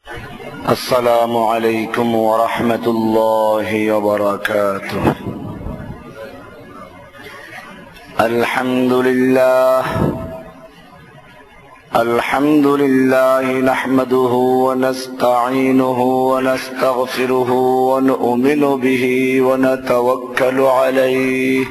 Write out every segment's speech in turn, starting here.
السلام عليكم ورحمة الله وبركاته. الحمد لله نحمده ونستعينه ونستغفره ونؤمن به ونتوكل عليه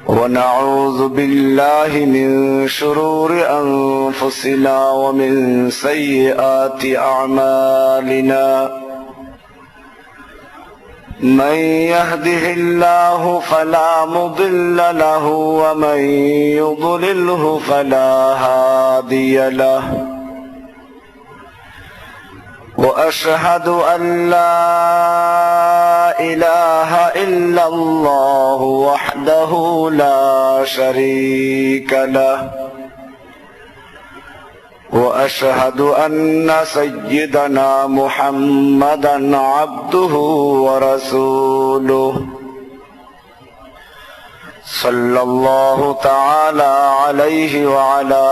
ونعوذ بالله من شرور أنفسنا ومن سيئات أعمالنا. من يهده الله فلا مضل له ومن يضلله فلا هادي له. وأشهد أن لا إله إلا الله وحده لا شريك له. وأشهد أن سيدنا محمدا عبده ورسوله صلى الله تعالى عليه وعلى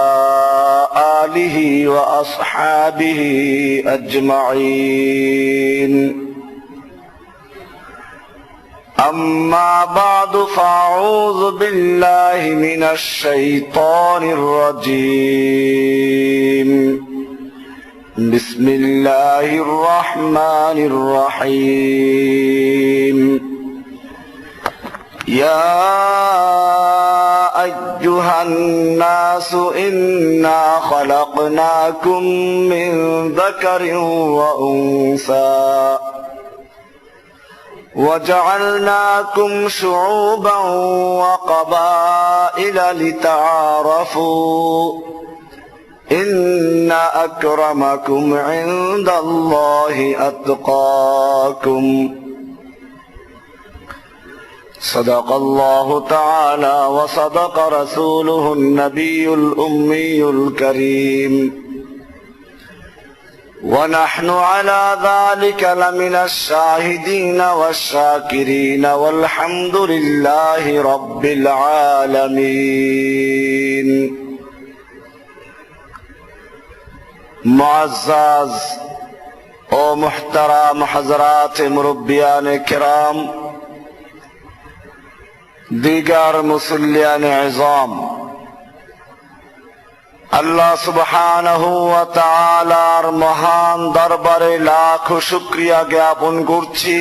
آله وأصحابه أجمعين. أما بعد فأعوذ بالله من الشيطان الرجيم. بسم الله الرحمن الرحيم. يا أيها الناس إنا خلقناكم من ذكر وأنثى وجعلناكم شعوبا وقبائل لتعارفوا إن أكرمكم عند الله أتقاكم. صدق الله تعالى وصدق رسوله النبي الأمي الكريم. ونحن على ذلك لمن الشاهدين والشاكرين والحمد لله رب العالمين. معزز ও মুহতারাম হযরত মুরব্বিয়ান কিরাম, দিগার মুসল্লিয়ান ইজাম, আল্লাহ সুবহানাহু ওয়া তাআলার মহান দরবারে লাখ শুকরিয়া জ্ঞাপন করছি,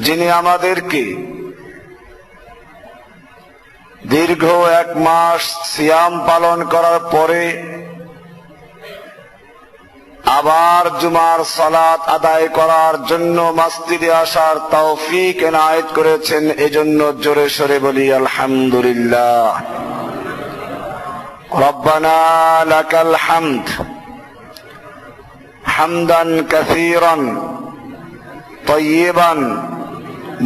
যিনি আমাদেরকে দীর্ঘ 1 মাস সিয়াম পালন করার পরে আবার জুমার সালাত আদায় করার জন্য মসজিদে আসার তৌফিক এনায়েত করেছেন। এজন্য জোরে সোরে বলি আলহামদুলিল্লাহ। রব্বানা লাকাল হামদ হামদান কাসীরান তাইয়িবান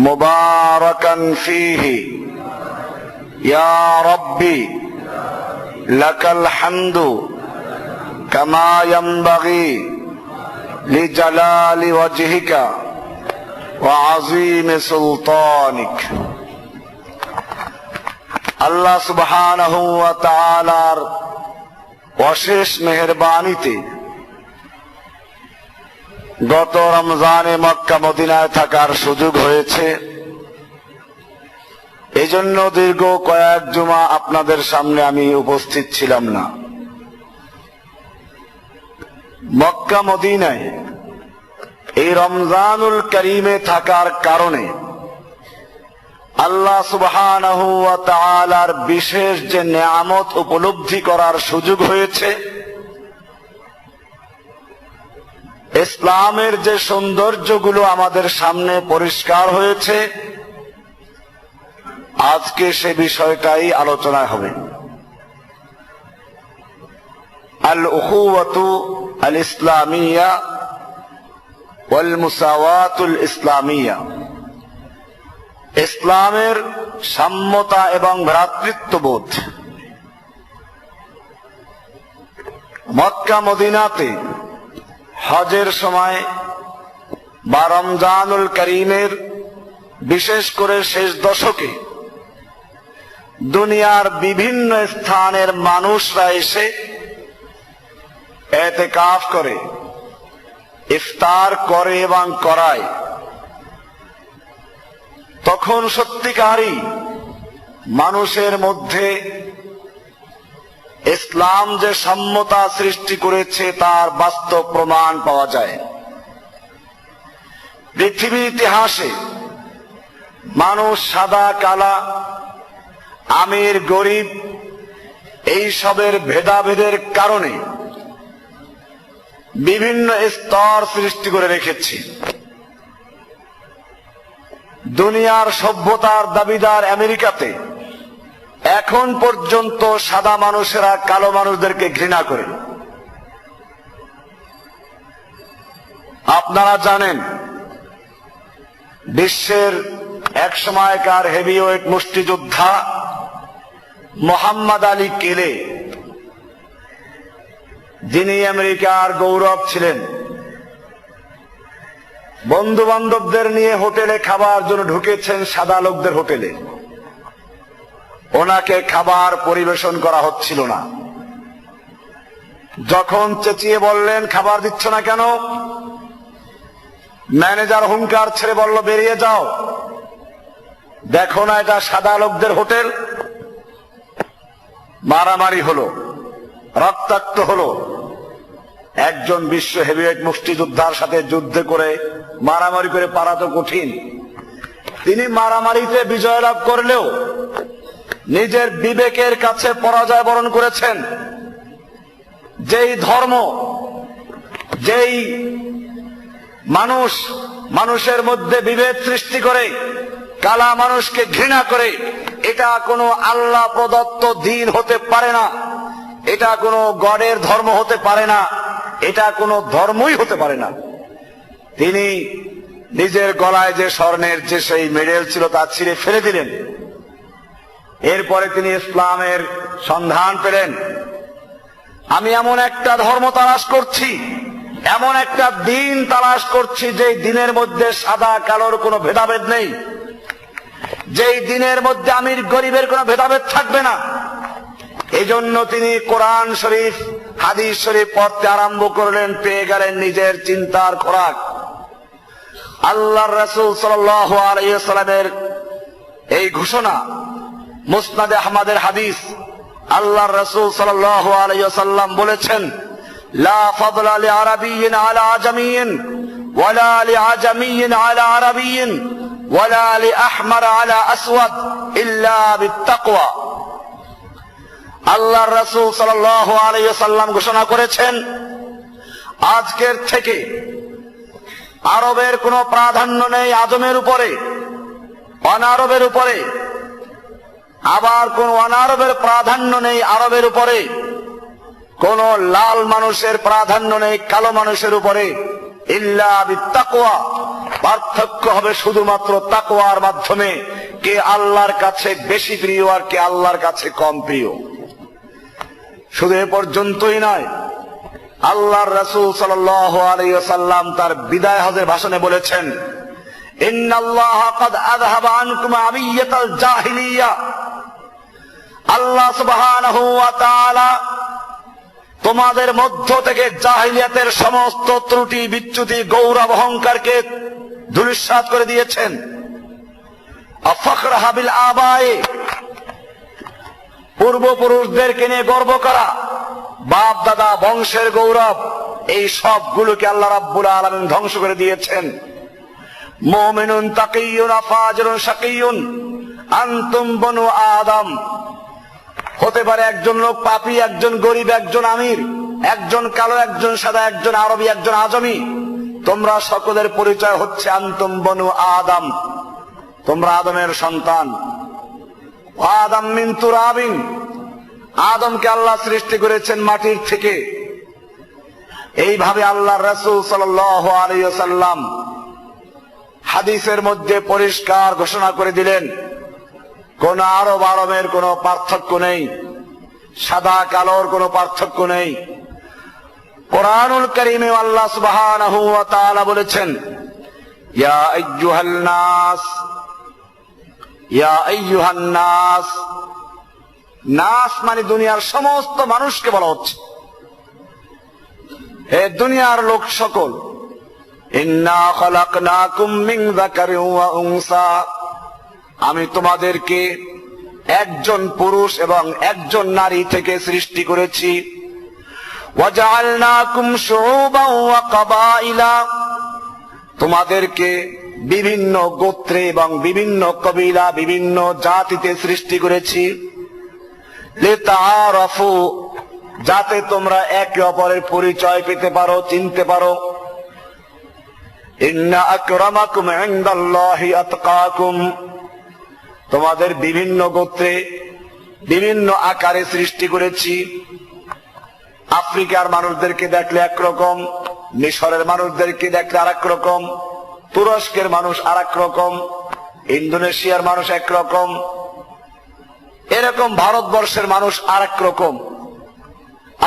মুবারাকান ফীহি ইয়া রাব্বি লাকাল হামদু কামা ইয়ানবাগি লিজালালি ওয়াজহিকা ওয়া আযীমি সুলতানিক। আল্লাহ সুবহানাহু ওয়া তাআলার অশেষ মেহেরবানিতে গত রমজানে মক্কা মদিনায় থাকার সুযোগ হয়েছে। এজন্য দীর্ঘ কয়েক জুমা আপনাদের সামনে আমি উপস্থিত ছিলাম না। মক্কা মদিনায় এই রমজানুল করিমে থাকার কারণে আল্লাহ সুবহানাহু ওয়া তাআলার বিশেষ যে নিয়ামত উপলব্ধি করার সুযোগ হয়েছে, ইসলামের যে সৌন্দর্যগুলো আমাদের সামনে পরিষ্কার হয়েছে, আজকে সে বিষয়টাই আলোচনা হবে। আল উখুওয়াতু আল ইসলামিয়া ওয়াল মুসাওয়াতুল ইসলামিয়া, ইসলামের সাম্যতা এবং ভ্রাতৃত্ববোধ। মক্কা মদিনাতে হজের সময় বা রমজানুল করিমের বিশেষ করে শেষ দশকে দুনিয়ার বিভিন্ন স্থানের মানুষরা এসে এতেকাফ করে, ইফতার করে এবং করায়, তখন সত্যিকারই মানুষের মধ্যে ইসলাম যে সাম্যতা সৃষ্টি করেছে তার বাস্তব প্রমাণ পাওয়া যায়। পৃথিবীর ইতিহাসে মানুষ সাদা কালা, আমির গরিব এই সবের ভেদাভেদের কারণে বিভিন্ন স্তর সৃষ্টি করে রেখেছে। দুনিয়ার সভ্যতার দাবিদার আমেরিকাতে এখন পর্যন্ত সাদা মানুষেরা কালো মানুষদেরকে ঘৃণা করে। আপনারা জানেন বিশ্বের এক সময়কার হেভিওয়েট মুষ্টিযোদ্ধা মোহাম্মদ আলী কেলে, যিনি আমেরিকার গৌরব ছিলেন, বন্ধু বান্ধবদের নিয়ে হোটেলে খাবার জন্য ঢুকেছেন সাদা লোকদের হোটেলে। ওনাকে খাবার পরিবেশন করা হচ্ছিল না। যখন চেঁচিয়ে বললেন খাবার দিচ্ছ না কেন, ম্যানেজার হুঙ্কার ছেড়ে বলল বেরিয়ে যাও, দেখো না এটা সাদা লোকদের হোটেল। মারামারি হলো, রক্তাক্ত হলো। একজন বিশ্ব হেভিওয়েট মুষ্টিযোদ্ধার সাথে যুদ্ধ করে মারামারি করে পারা তো কঠিন। তিনি মারামারিতে বিজয় লাভ করলেও নিজের বিবেকের কাছে পরাজয় বরণ করেছেন। যেই ধর্ম, যেই মানুষের মধ্যে বিভেদ সৃষ্টি করে, কালা মানুষকে ঘৃণা করে, এটা কোনো আল্লাহ প্রদত্ত দ্বীন হতে পারে না, এটা কোনো গডের ধর্ম হতে পারে না, এটা কোনো ধর্মই হতে পারে না। তিনি নিজের গলায় যে স্বর্ণের যে সেই মেডেল ছিল তা ছিঁড়ে ফেলে দিলেন। এরপরে তিনি ইসলামের সন্ধান পেলেন। আমি এমন একটা ধর্ম তালাশ করছি, এমন একটা দিন তালাশ করছি যেই দিনের মধ্যে সাদা কালোর কোনো ভেদাভেদ নেই, যেই দিনের মধ্যে আমির গরিবের কোনো ভেদাভেদ থাকবে না। এই জন্য তিনি কোরআন শরীফ, হাদিস শরীফ পড়তে আরম্ভ করলেন, পেয়ে গেলেন নিজের চিন্তার খোরাক। আল্লাহর রাসূল সাল্লাল্লাহু আলাইহি ওয়াসাল্লামের এই ঘোষণা, মুসনাদে আহমদের হাদিস, আল্লাহর রাসূল সাল্লাল্লাহু আলাইহি ওয়াসাল্লাম বলেছেন, লা ফাদলা লিআরাবিয়্যিন আলা আজামিয়্যিন ওয়ালা লিআজামিয়্যিন আলা আরাবিয়্যিন ওয়ালা লিআহমার আলা আসওয়াদ ইল্লা বিত্তাকওয়া। আল্লাহর রাসূল সাল্লাল্লাহু আলাইহি ওয়াসাল্লাম ঘোষণা করেছেন, আজকের থেকে আরবের কোনো প্রাধান্য নেই আজমের উপরে, অনারবের উপরে, আবার কোন অনারবের প্রাধান্য নেই আরবের উপরে, কোন লাল মানুষের প্রাধান্য নেই কালো মানুষের উপরে, ইল্লা বিত্তাকওয়া। পার্থক্য হবে শুধুমাত্র তাকওয়ার মাধ্যমে, কে আল্লাহর কাছে বেশি প্রিয় আর কে আল্লাহর কাছে কম প্রিয়। শুধু এ পর্যন্তই নয়, আল্লাহর রাসূল সাল্লাল্লাহু আলাইহি ওয়াসাল্লাম তার বিদায় হজের ভাষণে বলেছেন, ইন্নাল্লাহা ক্বাদ আযহাবা আনকুম আবিয়াতাল জাহিলিয়া। আল্লাহ সুবহানাহু ওয়া তাআলা তোমাদের মধ্য থেকে জাহিলিয়াতের সমস্ত ত্রুটি বিচ্যুতি গৌরব অহংকারকে ধূলিসাৎ করে দিয়েছেন। আফখরাহা বিল আবায়ে, পূর্বপুরুষদেরকে নিয়ে গর্ব করা, বাপ দাদা বংশের গৌরব, এই সবগুলোকে আল্লাহ রাব্বুল আলামিন ধ্বংস করে দিয়েছেন। মুমিনুন তাকিয়ুন ফাজিরুন শাকিয়ুন আনতুম বনু আদম। হতে পারে একজন লোক পাপী, একজন গরিব, একজন আমির, একজন কালো, একজন সাদা, একজন আরবি, একজন আজমি, তোমরা সকলের পরিচয় হচ্ছে আনতুম বনু আদম, তোমরা আদমের সন্তান। আদম মিন তুরাবিন, আদমকে আল্লাহ সৃষ্টি করেছেন মাটির থেকে। এইভাবে আল্লাহর রাসূল সাল্লাল্লাহু আলাইহি ওয়াসাল্লাম হাদিসের মধ্যে পরিষ্কার ঘোষণা করে দিলেন, কোন আরবের কোনো পার্থক্য নেই, সাদা কালোর কোনো পার্থক্য নেই। কোরআনুল কারীমে আল্লাহ সুবহানাহু ওয়া তাআলা বলেছেন, ইয়া আইয়ুহান নাস, ইয়া আইয়ুহান নাস, নাস মানে দুনিয়ার সমস্ত মানুষকে বলা হচ্ছে, হে দুনিয়ার লোক সকল, ইন্না খালাকনাকুম মিন যাকারিন ওয়া উনসা, আমি তোমাদেরকে একজন পুরুষ এবং একজন নারী থেকে সৃষ্টি করেছি। ওয়াজআলনাকুম শুউবান ওয়া কাবাইলা, তোমাদেরকে বিভিন্ন গোত্রে এবং বিভিন্ন কবিলা, বিভিন্ন জাতিতে সৃষ্টি করেছি। লিতাআরাফু, যাতে তোমরা একে অপরের পরিচয় পেতে পারো, চিনতে পারো। ইন্না আকরামাকুম ইনদাল্লাহি আতকাকুম, তোমাদের বিভিন্ন গোত্রে বিভিন্ন আকারে সৃষ্টি করেছি। আফ্রিকার মানুষদেরকে দেখলে একরকম, মিশরের মানুষদেরকে দেখলে আরেক রকম, তুরস্কের মানুষ আরেক রকম, ইন্দোনেশিয়ার মানুষ একরকম, এরকম ভারতবর্ষের মানুষ আরেক রকম।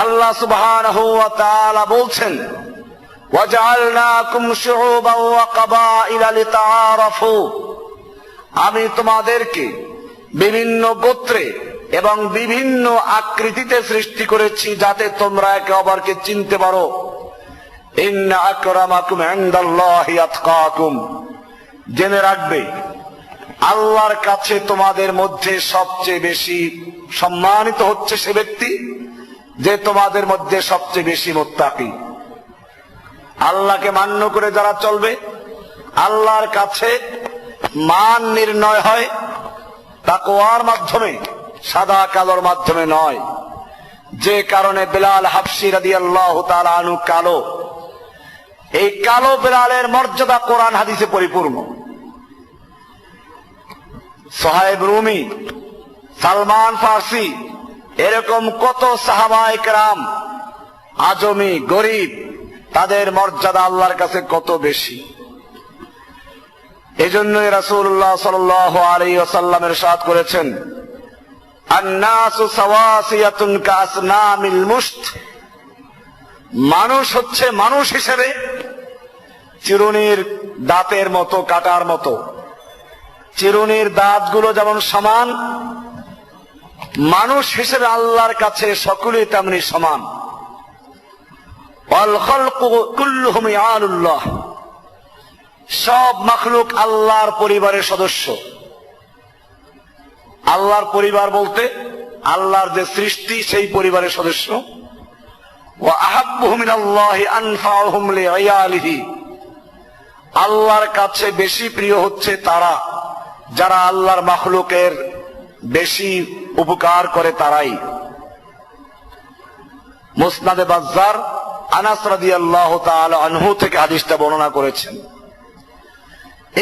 আল্লাহ সুবহানাহু ওয়া তাআলা বলছেন, ওয়াজআলনাকুম শুউবান ওয়া কাবাইলা লিতাআরাফু, আমি তোমাদেরকে বিভিন্ন গোত্রে এবং বিভিন্ন আকৃতিতে সৃষ্টি করেছি, যাতে তোমরা একে অপরকে চিনতে পারো। ইন্না আকরামাকুম ইনদাল্লাহি আতকাকুম, জেনে রাখবে আল্লাহর কাছে তোমাদের মধ্যে সবচেয়ে বেশি সম্মানিত হচ্ছে সে ব্যক্তি যে তোমাদের মধ্যে সবচেয়ে বেশি মুত্তাকি। আল্লাহকে মান্য করে যারা চলবে, আল্লাহর কাছে মান নির্ণয় হয় তাকওয়ার মাধ্যমে, সাদা কালোর মাধ্যমে নয়। যে কারণে বেলাল হাবশী রাদিয়াল্লাহু তাআলা আনহু কালো, এই কালো বেলালের মর্যাদা কোরআন হাদিসে পরিপূর্ণ। সোহাইব রুমি, সালমান ফার্সি, এরকম কত সাহাবায়ে কেরাম, আজমি, গরিব, তাদের মর্যাদা আল্লাহর কাছে কত বেশি। এজন্যই রাসূলুল্লাহ সাল্লাল্লাহু আলাইহি ওয়াসাল্লাম ইরশাদ করেছেন, আন-নাসু সাওয়াসিয়াতুন কাসনামিল মুশত, মানুষ হচ্ছে মানুষ হিসেবে চিরুনির দাঁতের মতো, কাটার মতো। চিরুনির দাঁতগুলো যেমন সমান, মানুষ হিসেবে আল্লাহর কাছে সকলেই তেমনি সমান। ওয়াল খালকু কুল্লুহুম ইয়ালুল্লাহ, সব মাখলুক আল্লাহর পরিবারের সদস্য। আল্লাহর পরিবার বলতে আল্লাহর যে সৃষ্টি সেই পরিবারের সদস্য। ওয়া আহাব্বুহু মিনাল্লাহি আনফাউহুম লিআয়ালিহি, আল্লাহর কাছে বেশি প্রিয় হচ্ছে তারা যারা আল্লাহর মাখলুকের বেশি উপকার করে, তারাই। মুসনাদে বাজ্জার আনাস রাদিয়াল্লাহু তাআলা আনহু থেকে হাদিসটা বর্ণনা করেছেন।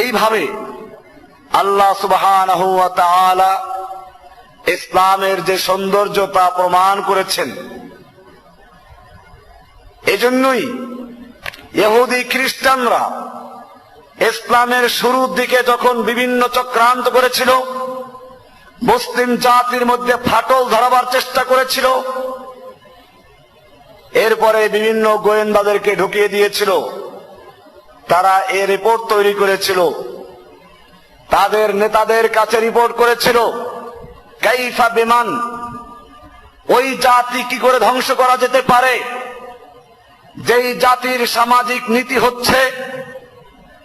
এইভাবে আল্লাহ সুবহানাহু ওয়া তাআলা ইসলামের যে সৌন্দর্যতা প্রমাণ করেছেন। এজন্যই ইহুদি খ্রিস্টানরা ইসলামের শুরুর দিকে যখন বিভিন্ন চক্রান্ত করেছিল, মুসলিম জাতির মধ্যে ফাটল ধরাবার চেষ্টা করেছিল, এরপরে বিভিন্ন গোয়েন্দাদেরকে ঢুকিয়ে দিয়েছিল। তারা এ রিপোর্ট তৈরি করেছিল, তাদের নেতাদের কাছে রিপোর্ট করেছিল, কাইফা বিমান, ওই জাতি কি করে ধ্বংস করা যেতে পারে যেই জাতির সামাজিক নীতি হচ্ছে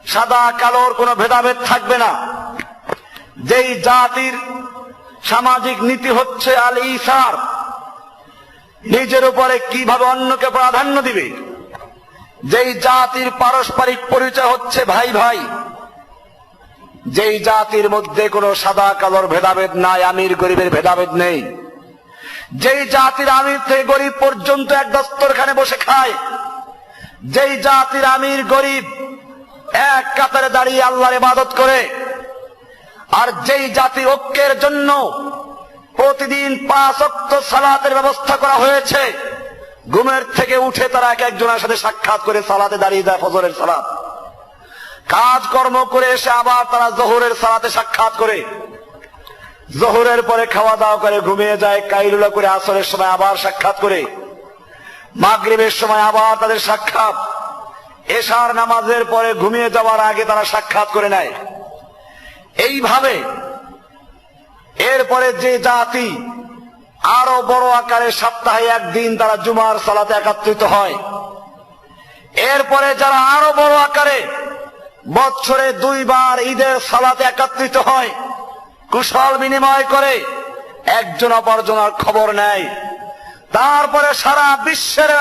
সাদা কালোর কোনো ভেদাভেদ থাকবে না, যেই জাতির সামাজিক নীতি হচ্ছে আল ইসার, নিজের উপরে কিভাবে অন্যকে প্রাধান্য দিবে, যেই জাতির পারস্পরিক পরিচয় হচ্ছে ভাই ভাই, যেই জাতির মধ্যে কোনো সাদা কালোর ভেদাভেদ নাই, আমির গরিবের ভেদাভেদ নেই, যেই জাতির আমির থেকে গরিব পর্যন্ত এক দস্তরখানে বসে খায়, যেই জাতির আমির গরিব এক কাতারে দাঁড়িয়ে আল্লাহর ইবাদত করে, আর যেই জাতি ঐক্যের জন্য প্রতিদিন 5 ওয়াক্ত সালাতের ব্যবস্থা করা হয়েছে, ঘুমের থেকে উঠে তারা এক একজনের সাথে সাক্ষাৎ করে সালাতে দাঁড়িয়ে যায়, ফজরের সালাত, কাজকর্ম করে এসে আবার তারা জোহরের সালাতে সাক্ষাৎ করে, জোহরের পরে খাওয়া দাওয়া করে ঘুমিয়ে যায়, কাইলুলা করে আসরের সময় আবার সাক্ষাৎ করে, মাগরিবের সময় আবার তাদের সাক্ষাৎ, এশার নামাজের পরে ঘুমিয়ে যাওয়ার আগে তারা সাক্ষাৎ করে নেয়। এইভাবে এরপরে যে জাতি আরো বড় আকারে সপ্তাহে একদিন তারা জুমার সালাতে একত্রিত হয়। এরপরে যারা আরো বড় আকারে বছরে 2 বার ঈদের সালাতে একত্রিত হয়, কুশল বিনিময় করে, একজন অপরজনের খবর নেয়। তারপরে সারা বিশ্বের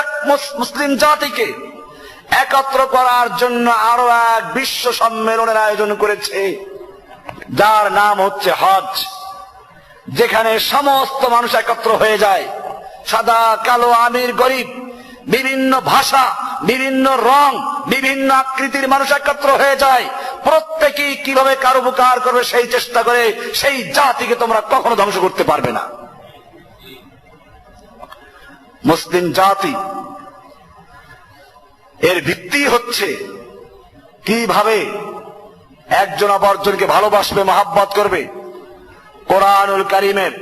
মুসলিম জাতিকে একত্র করার জন্য আরো এক বিশ্ব সম্মেলনের আয়োজন করেছে, যার নাম হচ্ছে হজ, যেখানে সমস্ত মানুষ একত্র হয়ে যায়। সাদা কালো আমির গরিব, বিভিন্ন ভাষা, বিভিন্ন রং, বিভিন্ন আকৃতির মানুষ একত্র হয়ে যায়। প্রত্যেকেই কিভাবে কারো উপকার করবে সেই চেষ্টা করে। সেই জাতিকে তোমরা কখনো ধ্বংস করতে পারবে না। মুসলিম জাতি এর ভিত্তি হচ্ছে কিভাবে একজন অপরজনকে ভালোবাসবে, মহাব্বত করবে। কোরআনুল কারীমের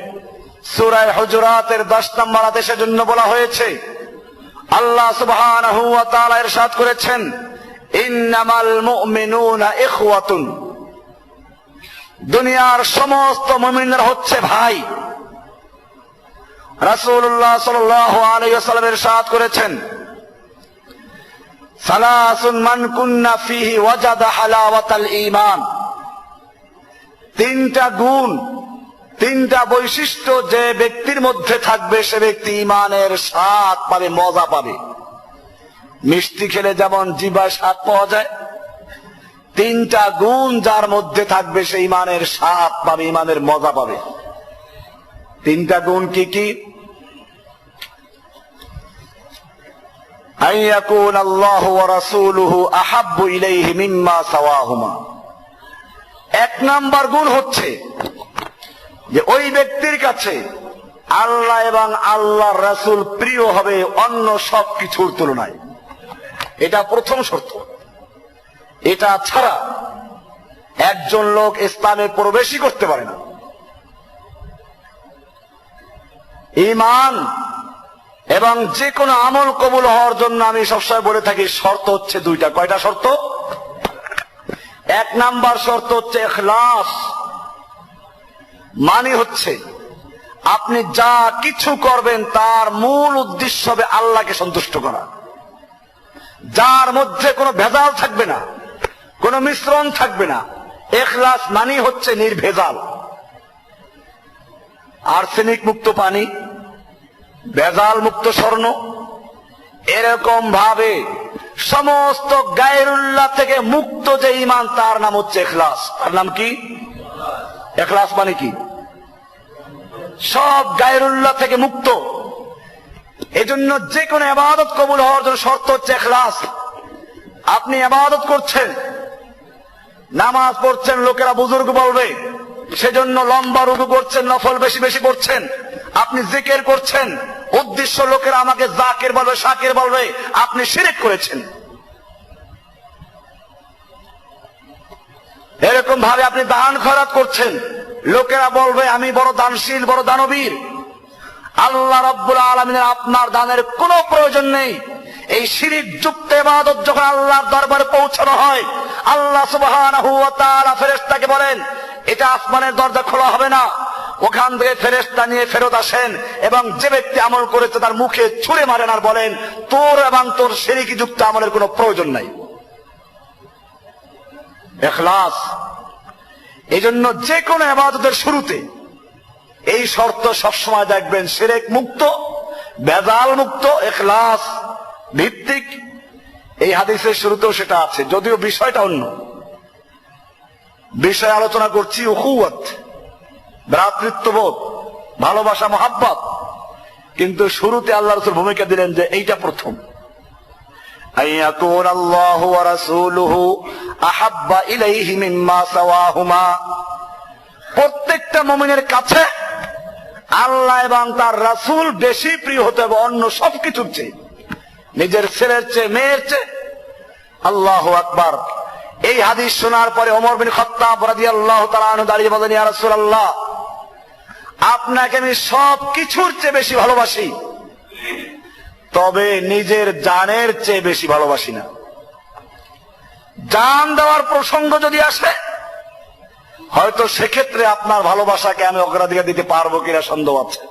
সূরা হুজুরাতের 10 নম্বর আদেশের জন্য বলা হয়েছে, আল্লাহ সুবহানাহু ওয়া তাআলা ইরশাদ করেছেন, ইন্নামাল মুমিনুনা ইখওয়াতুন। দুনিয়ার সমস্ত মুমিনরা হচ্ছে ভাই। রাসূলুল্লাহ সাল্লাল্লাহু আলাইহি ওয়াসাল্লাম ইরশাদ করেছেন, সালাসুন মান কুন্না ফিহি ওয়াজাদা হালাওয়াতাল ঈমান। 3টা গুণ, 3টা বৈশিষ্ট্য যে ব্যক্তির মধ্যে থাকবে সে ব্যক্তি ঈমানের স্বাদ পাবে, মজা পাবে। মিষ্টি খেলে যেমন জিহ্বার স্বাদ পাওয়া যায়, 3টা গুণ যার মধ্যে থাকবে সে ঈমানের স্বাদ পাবে, ঈমানের মজা পাবে। 3টা গুণ কি কি? আইয়াকুন আল্লাহু ওয়া রাসূলুহু আহাব্বু ইলাইহি মিম্মা সাওয়াহুমা। 1 নাম্বার গুণ হচ্ছে যে ওই ব্যক্তির কাছে আল্লাহ এবং আল্লাহর রাসূল প্রিয় হবে অন্য সব কিছুর তুলনায়। এটা প্রথম শর্ত। এটা ছাড়া একজন লোক ইসলামে প্রবেশই করতে পারে না। ঈমান এবং যে কোনো আমল কবুল হওয়ার জন্য আমি সবসময় বলে থাকি শর্ত হচ্ছে 2টা। কয়টা শর্ত? 1 নাম্বার শর্ত হচ্ছে ইখলাস। মানে হচ্ছে আপনি যা কিছু করবেন তার মূল উদ্দেশ্য হবে আল্লাহকে সন্তুষ্ট করা, যার মধ্যে কোনো ভেজাল থাকবে না, কোনো মিশ্রণ থাকবে না। ইখলাস মানে হচ্ছে নির্ভেজাল। আর্সেনিক মুক্ত পানি, ভেজাল মুক্ত স্বর্ণ, এরকম ভাবে সমস্ত গায়রুল্লাহ থেকে মুক্ত যে ঈমান, তার নাম হচ্ছে ইখলাস। তার নাম কি? ইখলাস মানে কি? সব গায়রুল্লাহ থেকে মুক্ত। এজন্য যে কোনো ইবাদত কবুল হওয়ার জন্য শর্ত হচ্ছে ইখলাস। আপনি ইবাদত করছেন, নামাজ পড়ছেন, লোকেরা বুজুর্গ বলবে, সেজন্য লম্বা রুকু করছেন, নফল বেশি বেশি করছেন। আপনি জিকির করছেন, উদ্দেশ্য লোকেরা আমাকে জাকির বলবে, শাকির বলবে, আপনি শিরক করেছেন। এরকম ভাবে আপনি দান খয়রাত করছেন, লোকেরা বলবে আমি বড় দানশীল, বড় দানবীর। আল্লাহ রাব্বুল আলামিনের আপনার দানের কোনো প্রয়োজন নেই। এই শিরক যুক্ত ইবাদত যখন আল্লাহর দরবারে পৌঁছানো হয়, আল্লাহ সুবহানাহু ওয়া তাআলা ফেরেশতাকে বলেন এটা আসমানের দরজা খোলা হবে না। ওখান থেকে ফেরেশতা নিয়ে ফেরত আসেন এবং যে ব্যক্তি আমল করেছে তার মুখে ছুঁড়ে মারেন আর বলেন তোর এবং তোর শিরকি যুক্ত আমলের কোনো প্রয়োজন নাই। ইখলাস। এজন্য যে কোনো ইবাদতের শুরুতে এই শর্ত সবসময় দেখবেন, শিরক মুক্ত, ভেজাল মুক্ত, ইখলাস ভিত্তিক। এই হাদিসের শুরুতেও সেটা আছে, যদিও বিষয়টা অন্য বিষয় আলোচনা করছি। উখুওয়াত, ভ্রাতৃত্ববোধ, ভালোবাসা, মহাব্বত। কিন্তু শুরুতে আল্লাহ রাসূল ভূমিকা দিলেন যে এইটা প্রথম। আইয়াকুন আল্লাহু ওয়া রাসূলুহু আহাব্বা ইলাইহি মিম্মা সাওয়াহুমা। প্রত্যেকটা মুমিনের কাছে আল্লাহ এবং তার রাসূল বেশি প্রিয় হতে হবে অন্য সবকিছুর চেয়ে, নিজের ছেলের চেয়ে, মেয়ের চেয়ে। আল্লাহু আকবার। এই হাদিস শোনার পরে ওমর বিন খাত্তাব রাদিয়াল্লাহু তাআলা আনহু দাঁড়িয়ে বলেন, ইয়া রাসূলুল্লাহ, আপনাকে আমি সব কিছুর চেয়ে বেশি ভালোবাসি, তবে নিজের জানের চেয়ে বেশি ভালোবাসি না। জান দেওয়ার প্রসঙ্গ যদি আসে হয়তো সেক্ষেত্রে আপনার ভালোবাসাকে আমি অগ্রাধিকার দিতে পারবো কিনা সন্দেহ আছে।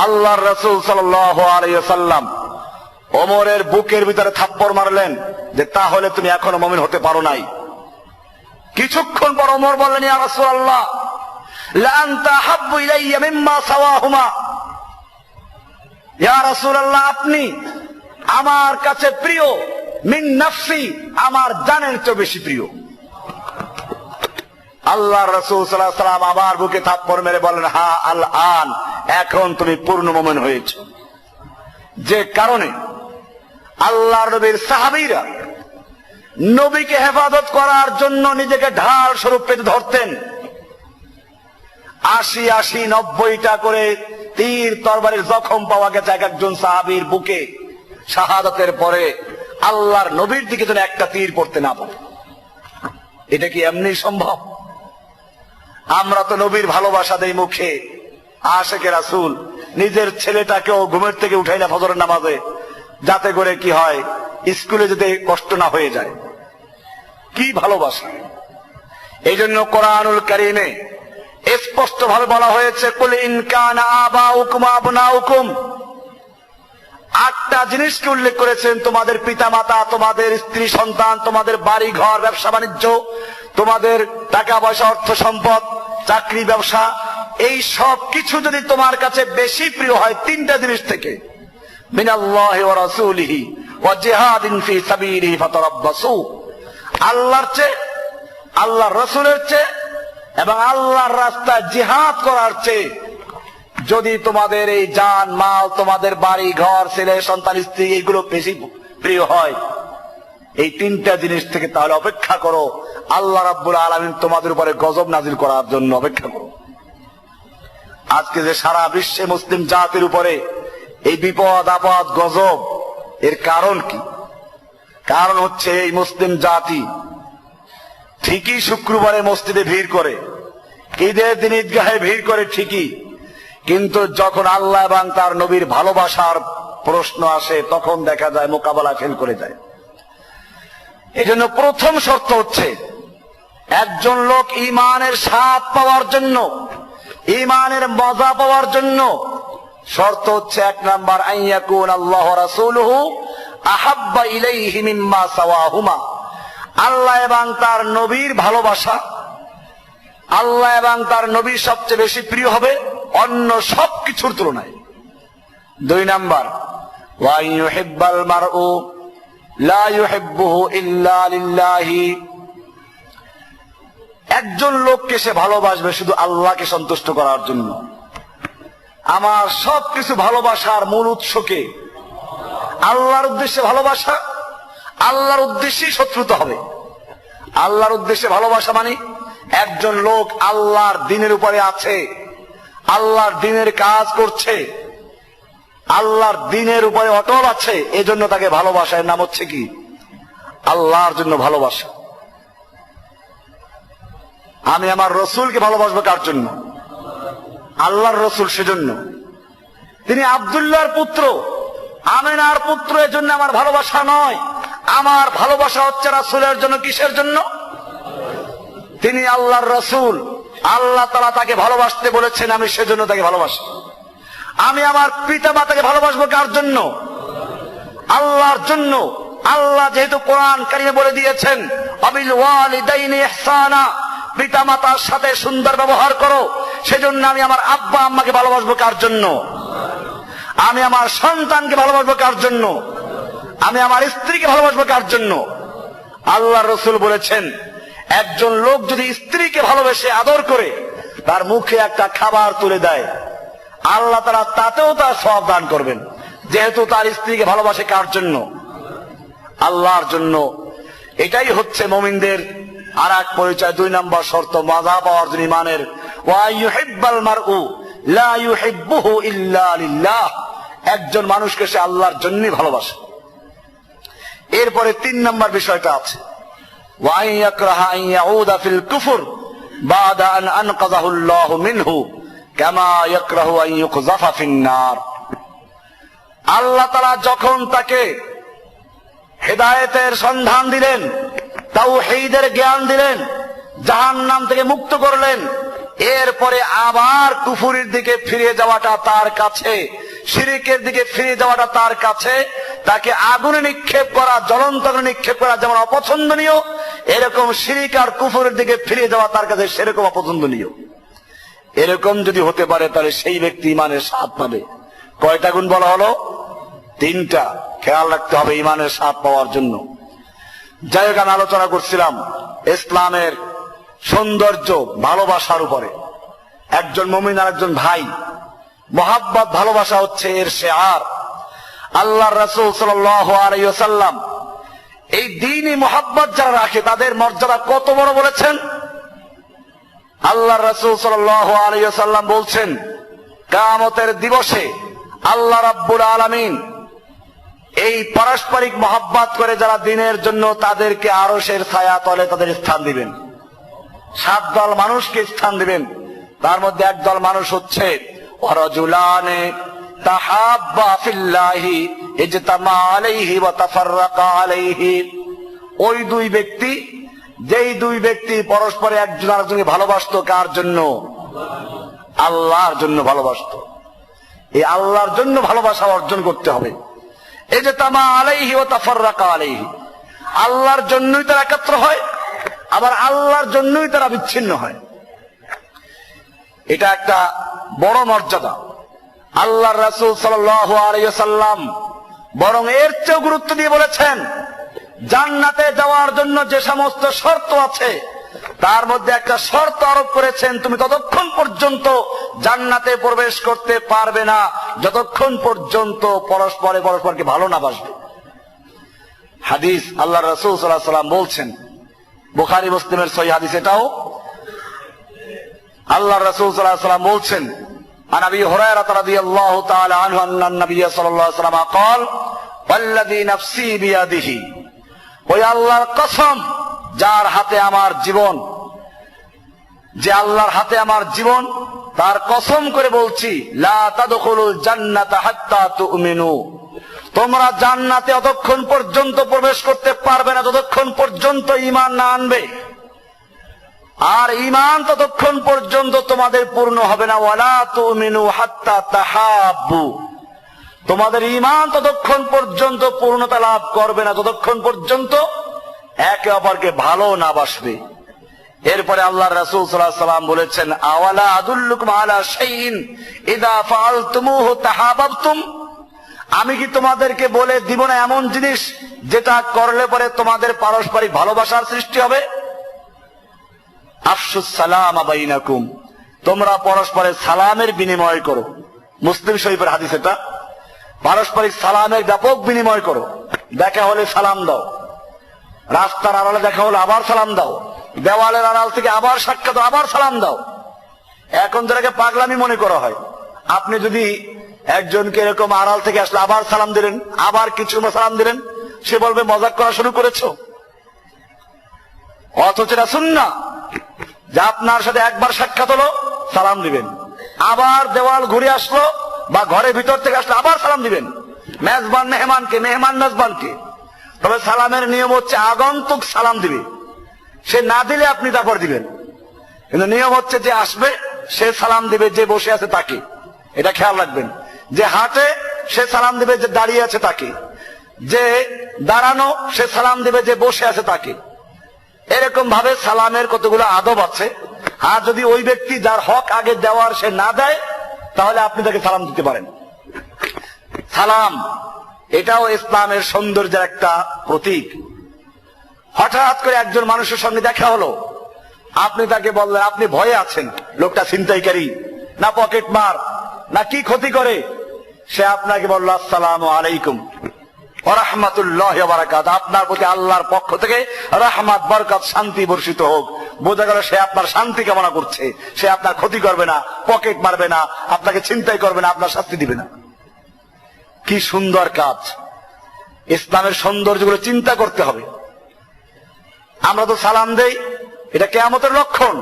আল্লাহর রাসূল সাল্লাল্লাহু আলাইহি ওয়াসাল্লাম ওমরের বুকের ভিতরে থাপ্পড় মারলেন যে তাহলে তুমি এখনো মুমিন হতে পারো নাই। কিছুক্ষণ পর ওমর বললেন, ইয়া রাসূলুল্লাহ লা আনতা হাব্বু ইলাইয়া মিম্মা সাওয়াহুমা। ইয়া রাসূলুল্লাহ, আপনি আমার কাছে প্রিয় মিন নাফসি, আমার জানের চেয়ে বেশি প্রিয়। আল্লাহ রাসূল সাল্লাল্লাহু আলাইহি ওয়াসাল্লাম আবার বুকে থাপ্পড় মেরে বলেন, হা আল আন, এখন তুমি পূর্ণ মুমিন হয়েছো। যে কারণে আল্লাহর নবীর সাহাবীরা নবীকে হেফাজত করার জন্য নিজেকে ঢাল স্বরূপ পেতে ধরতেন। 80-90টা করে তীর তরবারির জখম পাওয়া গেছে এক একজন সাহাবীর বুকে। শাহাদাতের পরে আল্লাহর নবীর দিকে যেন একটা তীর পড়তে না পারে। এটা কি এমনি সম্ভব? আমরা তো নবীর ভালোবাসা দেই মুখে, আশেকে রাসূল নিজের ছেলেটাকেও ঘুমের থেকে উঠাই না ফজরের নামাজে, যাতে করে কি হয় স্কুলে যেতে কষ্ট না হয়ে যায়। কি ভালোবাসা! এই জন্য কোরআনুল কারীমে স্পষ্ট ভাবে বলা হয়েছে, কুল ইন কানা আবাউকুম আবনাউকুম। 8টা জিনিসকে উল্লেখ করেছেন, তোমাদের পিতামাতা, তোমাদের স্ত্রী সন্তান, তোমাদের বাড়ি ঘর, ব্যবসা বাণিজ্য, তোমাদের টাকা পয়সা, অর্থ সম্পদ, চাকরি, ব্যবসা, এই সব কিছু যদি তোমার কাছে বেশি প্রিয় হয় 3টা জিনিস থেকে, মিনাল্লাহি ওয়া রাসূলিহি ওয়া জিহাদিন ফি সাবিলিহি ফাতারাব্বাসু। আল্লাহর চেয়ে, আল্লাহর রাসূলের চেয়ে এবং আল্লাহর রাস্তায় জিহাদ করার চেয়ে যদি তোমাদের এই জান মাল, তোমাদের বাড়ি ঘর, ছেলে সন্তান, স্ত্রী, এগুলো বেশি প্রিয় হয়, এই 3টা জিনিস থেকে তাহলে অপেক্ষা করো, আল্লাহ রাব্বুল আলামিন তোমাদের উপরে গজব নাজিল করার জন্য অপেক্ষা করো। আজকে যে সারা বিশ্বে মুসলিম জাতির উপরে এই বিপদ আপদ গজব, এর কারণ কি? কারণ হচ্ছে এই মুসলিম জাতি ঠিকই শুক্রবারে মসজিদে ভিড় করে, ঈদের দিন ঈদগাহে ভিড় করে ঠিকই, কিন্তু যখন আল্লাহ এবং তার নবীর ভালোবাসার প্রশ্ন আসে তখন দেখা যায় মোকাবেলা ফেল করে যায়। এই জন্য প্রথম শর্ত হচ্ছে, একজন লোক ঈমানের স্বাদ পাওয়ার জন্য, ঈমানের মজা পাওয়ার জন্য শর্ত হচ্ছে 1 নাম্বার, আইয়াকুন আল্লাহ রাসূলুহু আহাব্বা ইলাইহি মিম্মা সাওয়াহুমা। আল্লাহ এবং তার নবীর ভালোবাসা, আল্লাহ এবং তার নবী সবচেয়ে বেশি প্রিয় হবে অন্য সবকিছুর তুলনায়। 2 নাম্বার, ওয়া ইউহিব্বাল মারউ লা ইউহিব্বুহু ইল্লা লিল্লাহি। একজন লোককে সে ভালোবাসবে শুধু আল্লাহকে সন্তুষ্ট করার জন্য। আমার সবকিছু ভালোবাসার মূল উৎসকে আল্লাহর উদ্দেশ্যে ভালোবাসা, আল্লাহর উদ্দেশ্যেই শত্রুতা হবে। আল্লাহর উদ্দেশ্যে ভালোবাসা মানে একজন লোক আল্লাহর দ্বীনের উপরে আছে, আল্লাহর দ্বীনের কাজ করছে, আল্লাহর দ্বীনের উপরে অটল আছে, এজন্য তাকে ভালোবাসা। এর নাম হচ্ছে কি? আল্লাহর জন্য ভালোবাসা। আমি আমার রসুলকে ভালোবাসবো কার জন্য? আল্লাহর রসুল, সেজন্য। তিনি আব্দুল্লাহর পুত্র, আমিনার পুত্র, এজন্য আমার ভালোবাসা নয়। আমার ভালোবাসা হচ্ছে রাসূলের জন্য। কিসের জন্য? তিনি আল্লাহর রসুল, আল্লাহ তাআলা তাকে ভালোবাসতে বলেছেন, আমি সেজন্য তাকে ভালোবাসি। আমি আমার পিতা মাতাকে ভালোবাসবো কার জন্য? আল্লাহর জন্য। আল্লাহ যেহেতু কোরআন কারিমে বলে দিয়েছেন, আবিল ওয়ালিদাইনি ইহসানা, পিতা মাতার সাথে সুন্দর ব্যবহার করো, সেজন্য আমি আমার আব্বা আম্মাকে ভালোবাসবো কার জন্য? আমি আমার সন্তানকে ভালোবাসবো কার জন্য? আমি আমার স্ত্রীকে ভালোবাসবো কার জন্য? আল্লাহ রসুল বলেছেন, একজন লোক যদি স্ত্রীকে ভালোবেসে আদর করে তার মুখে একটা খাবার তুলে দেয়, আল্লাহ তাআলা তাতেও তার সওয়াব দান করবেন, যেহেতু তার স্ত্রীকে ভালোবাসে কার জন্য? আল্লাহর জন্য। এটাই হচ্ছে মুমিনদের আর এক পরিচয়। 2 নম্বর শর্ত, মজা পাওয়ার জন্য ঈমানের। ওয়া ইউহিব্বাল মারউ লা ইউহিব্বুহু ইল্লা লিল্লাহ। একজন মানুষকে সে আল্লাহর জন্যই ভালোবাসে। এরপরে 3 নম্বর বিষয়টা আছে, ওয়া ইয়াকরাহা আন ইয়াউদা ফিল কুফর বাদা আন আনকাযাহু আল্লাহু মিনহু কামা ইয়াকরাহু আন ইউকযাফা ফিন নার। আল্লাহ তাআলা যখন তাকে হেদায়েতের সন্ধান দিলেন, তাওহীদের জ্ঞান দিলেন, জাহান্নাম থেকে মুক্ত করলেন, এরপরে আবার কুফুরির দিকে ফিরে যাওয়াটা তার কাছে, শিরিকের দিকে ফিরে যাওয়াটা তার কাছে, তাকে আগুনে নিক্ষেপ করা, জ্বলন্ত আগুনে নিক্ষেপ করা যেমন অপছন্দনীয়, এরকম শিরিক আর কুফুরের দিকে ফিরে যাওয়া তার কাছে সেরকম অপছন্দনীয়। এরকম যদি হতে পারে তাহলে সেই ব্যক্তি ইমানের স্বাদ পাবে। কয়টা গুণ বলা হলো? 3টা। খেয়াল রাখতে হবে ইমানের স্বাদ পাওয়ার জন্য। যাই হোক, আমি আলোচনা করছিলাম ইসলামের সৌন্দর্য ভালোবাসার উপরে। একজন মুমিন আর একজন ভাই, মোহাব্বত ভালোবাসা হচ্ছে এর শেয়ার। আল্লাহর রাসূল সাল্লাল্লাহু আলাইহি ওয়াসাল্লাম এই দ্বীনি মোহাব্বত যারা রাখে তাদের মর্যাদা কত বড় বলেছেন। আল্লাহর রাসূল সাল্লাল্লাহু আলাইহি ওয়াসাল্লাম বলছেন, কিয়ামতের দিবসে আল্লাহ রাব্বুল আলামিন এই পারস্পরিক মোহাব্বত করে যারা দ্বীনের জন্য, তাদেরকে আরশের ছায়া তলে তাদের স্থান দিবেন। 7 দল মানুষকে স্থান দিবেন। তার মধ্যে এক দল মানুষ হচ্ছে ওয়ারাজুলানে তাহাব্বা ফিল্লাহি ইজতামা আলাইহি ওয়া তাফাররাকা আলাইহি। ওই 2 ব্যক্তি, যেই 2 ব্যক্তি পরস্পরে একজন আরেকজনকে ভালোবাসতো। কার জন্য? আল্লাহর জন্য ভালোবাসতো। এই আল্লাহর জন্য ভালোবাসা অর্জন করতে হবে। ইজতামা আলাইহি ওয়া তাফাররাকা আলাইহি, আল্লাহর জন্যই তারা একত্র হয়, আবার আল্লাহর জন্যই তারা বিচ্ছিন্ন হয়। এটা একটা বড় মর্যাদা। আল্লাহর রাসূল সাল্লাল্লাহু আলাইহি ওয়াসাল্লাম বরং এর চেয়ে গুরুত্ব দিয়ে বলেছেন, জান্নাতে যাওয়ার জন্য যে সমস্ত শর্ত আছে তার মধ্যে একটা শর্ত আরোপ করেছেন, তুমি ততক্ষণ পর্যন্ত জান্নাতে প্রবেশ করতে পারবে না যতক্ষণ পর্যন্ত পরস্পরকে ভালো না বাসবে। হাদিস আল্লাহর রাসূল সাল্লাল্লাহু আলাইহি ওয়াসাল্লাম বলছেন, বুখারী মুসলিমের সহিহ হাদিস এটাও। আল্লাহর রাসূল সাল্লাল্লাহু আলাইহি ওয়াসাল্লাম বলছেন, আন আবি হুরায়রা রাদিয়াল্লাহু তাআলা আনহু আন্নান নবী সাল্লাল্লাহু আলাইহি ওয়াসাল্লাম قال ওয়াল্লাযী নাফসি বিয়াদিহি, ওই আল্লাহর কসম যার হাতে আমার জীবন, যে আল্লাহর হাতে আমার জীবন, তার কসম করে বলছি, লা তাদখুলুল জান্নাতা হাত্তা তুমিনু, তোমরা জান্নাতে অতক্ষণ পর্যন্ত প্রবেশ করতে পারবে না যতক্ষণ পর্যন্ত ঈমান না আনবে, আর ঈমান ততক্ষণ পর্যন্ত তোমাদের পূর্ণ হবে না। ওয়ালা তুমিনু হাত্তা তাহাব্বু, তোমাদের ঈমান ততক্ষণ পর্যন্ত পূর্ণতা লাভ করবে না যতক্ষণ পর্যন্ত একে অপরকে ভালো না বাসবে। এরপরে আল্লাহর রাসূল সাল্লাল্লাহু আলাইহি ওয়াসাল্লাম বলেছেন, আওয়ালা আদুল্লুকুম আলা শাইইন ইযা ফাআলতুমুহু তাহাব্বাতুম, আমি কি তোমাদেরকে বলে দিব না এমন জিনিস যেটা করলে পরে তোমাদের পারস্পরিক ভালোবাসার সৃষ্টি হবে? আফশুস সালাম বাইনাকুম, তোমরা পরস্পরের সালামের বিনিময় করো। মুসলিম শরীফের হাদিস এটা। পারস্পরিক সালামের ব্যাপক বিনিময় করো। দেখা হলে সালাম দাও, রাস্তার আড়ালে দেখা হলে আবার সালাম দাও, দেওয়ালের আড়াল থেকে আবার সাক্ষাৎ আবার সালাম দাও। এখন যেটাকে পাগলামি মনে করা হয়, আপনি যদি একজনকে এরকম আড়াল থেকে আসলে আবার সালাম দিলেন, আবার কিছু সালাম দিলেন, সে বলবে মজাক করা শুরু করেছো। অথচ এটা সুন্নাহ যে আপনার সাথে একবার সাক্ষাৎ হলো সালাম দিবেন, আবার দেওয়াল ঘুরে আসলো বা ঘরের ভিতর থেকে আসলে আবার সালাম দিবেন। মেজবান মেহমানকে, মেহমান মেজবানকে। তবে সালামের নিয়ম হচ্ছে আগন্তুক সালাম দিবে, সে না দিলে আপনি তারপর দিবেন। কিন্তু নিয়ম হচ্ছে যে আসবে সে সালাম দিবে যে বসে আছে তাকে, এটা খেয়াল রাখবেন। যে হাঁটে সে সালাম দিবে যে দাঁড়িয়ে আছে তাকে, যে দাঁড়ানো সে সালাম দিবে যে বসে আছে তাকে। এরকম ভাবে সালামের কতগুলো আদব আছে। আর যদি ওই ব্যক্তি যার হক আগে দেওয়ার সে না দেয়, তাহলে আপনি তাকে সালাম দিতে পারেন। সালাম এটাও ইসলামের সৌন্দর্যের একটা প্রতীক। হঠাৎ করে একজন মানুষের সঙ্গে দেখা হলো, আপনি তাকে বললেন, আপনি ভয়ে আছেন লোকটা ছিনতাইকারী না পকেট মার না কি ক্ষতি করে, সে আপনাকে বলল আসসালামু আলাইকুম ওয়া রাহমাতুল্লাহি ওয়া বারাকাতুহু, আপনার প্রতি আল্লাহর পক্ষ থেকে রহমত বরকত শান্তি বর্ষিত হোক। বোঝা গেল সে আপনার শান্তি কামনা করছে, সে আপনার ক্ষতি করবে না, পকেট মারবে না, আপনাকে ছিনতাই করবে না, আপনার শাস্তি দিবে না। কি সুন্দর কাজ! ইসলামের সৌন্দর্যগুলো চিন্তা করতে হবে। আমরা তো সালাম দেই, এটা কিয়ামতের লক্ষণ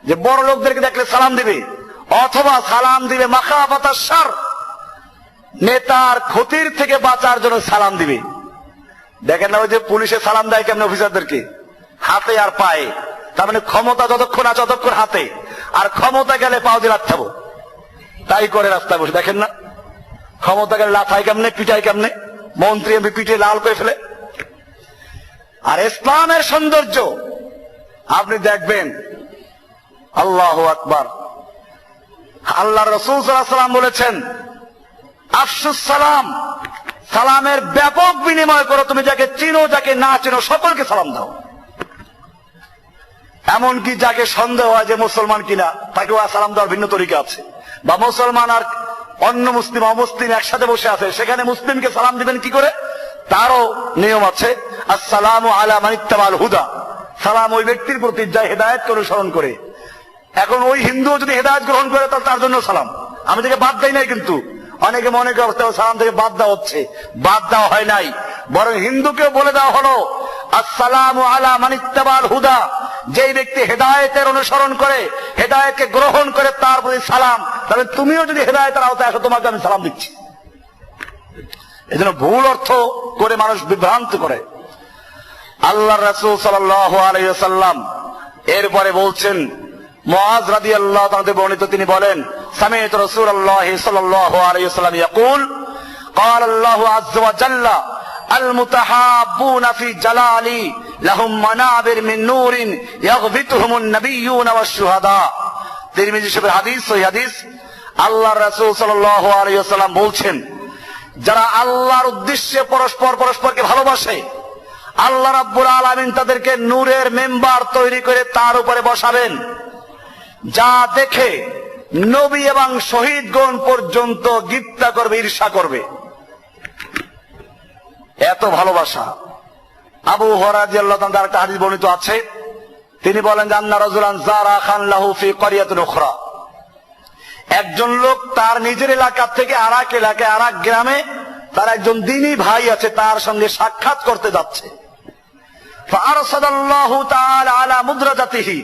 যে বড় লোকদেরকে দেখলে সালাম দিবে, অথবা সালাম দিবে মাখাফাতাশ শার, নেতার ক্ষতির থেকে বাঁচার জন্য সালাম দিবে। দেখেন না ওই যে পুলিশে সালাম দেয় কেমন অফিসারদেরকে, হাতে আর পায়ে। তার মানে ক্ষমতা যতক্ষণ আছে ততক্ষণ হাতে, আর ক্ষমতা গেলে পাও দিয়ে লাথাবো, তাই করে রাস্তায় বসে। দেখেন না ক্ষমতা গেলে লাথায় কেমনে, পিটাই কেমনে, মন্ত্রী এমপি পিটে লাল করে ফেলে। আর ইসলামের সৌন্দর্য আপনি দেখবেন, আল্লাহু আকবার। আল্লাহ রাসূল সাল্লাল্লাহু আলাইহি ওয়াসাল্লাম বলেছেন, আফশুস সালাম, সালামের ব্যাপক বিনিময় করো, তুমি যাকে চিনো যাকে না চিনো সকলকে সালাম দাও। এমনকি যাকে সন্দেহ হয় যে মুসলমান কিনা তাকেও সালাম দেওয়ার ভিন্ন তরিকা আছে। বা মুসলমান আর অন্য মুসলিম অমুসলিম একসাথে বসে আছে, সেখানে মুসলিমকে সালাম দিবেন কি করে, তারও নিয়ম আছে। আসসালামু আলা মান ইত্তাবাল হুদা, সালাম ওই ব্যক্তির প্রতি যা হেদায়েতকে অনুসরণ করে। এখন ওই হিন্দু যদি হেদায়েত গ্রহণ করে তাহলে তার জন্য সালাম, আমি থেকে বাদ দেই নাই। কিন্তু অনেকে মনে করতে সালাম থেকে বাদ দেওয়া হচ্ছে, বাদ দেওয়া হয় নাই, বরং হিন্দুকেও বলে দেওয়া হলো আসসালামু আলা মান ইত্তাবাল হুদা, যেই ব্যক্তি হেদায়েতের অনুসরণ করে হেদায়েতকে গ্রহণ করে তার প্রতি সালাম। তবে তুমিও যদি হেদায়েতের আওতায় আসো তোমাকে আমি সালাম দিচ্ছি। এজন্য ভুল অর্থ করে মানুষ বিভ্রান্ত করে। আল্লাহর রাসূল সাল্লাল্লাহু আলাইহি ওয়াসাল্লাম এরপরে বলছেন, মুআজ রাদিয়াল্লাহু তাআলা থেকে বর্ণিত, তিনি বলেন, সামি'তু রাসূলুল্লাহ সাল্লাল্লাহু আলাইহি ওয়াসাল্লাম ইয়াকুল ক্বালা আল্লাহু আযজা ওয়া জাল্লা আল মুতাহাব্বুনা ফি জালালি লাহুম মানাবির মিন নূরিন ইয়াগবিতুহুমুন নাবিয়্যুনা ওয়াশ শুহাদা। তিরমিজি শরীফের হাদিস, সহিহ হাদিস। আল্লাহর রাসূল সাল্লাল্লাহু আলাইহি ওয়াসাল্লাম বলছেন, যারা আল্লাহর উদ্দেশ্যে পরস্পরকে ভালোবাসে, আল্লাহ রাব্বুল আলামিন তাদেরকে নূরের মেম্বার তৈরি করে তার উপরে বসাবেন, যা দেখে নবী এবং শহীদগণ পর্যন্ত গিপ্তা করবে, ঈর্ষা করবে। এত ভালোবাসা। আবু হুরায়রা রাদিয়াল্লাহু তাআলা একটা হাদিস বর্ণিত আছে, তিনি বলেন যে আন্না রাজুলান যারা খান লাহু ফি ক্বরিয়াতিন উখরা, একজন লোক তার নিজের এলাকা থেকে আরেক এলাকায় আরেক গ্রামে তার একজন দ্বীনী ভাই আছে, তার সঙ্গে সাক্ষাৎ করতে যাচ্ছে। ফাআরসাদাল্লাহু তাআলা আলা মুদরাজাতিহি,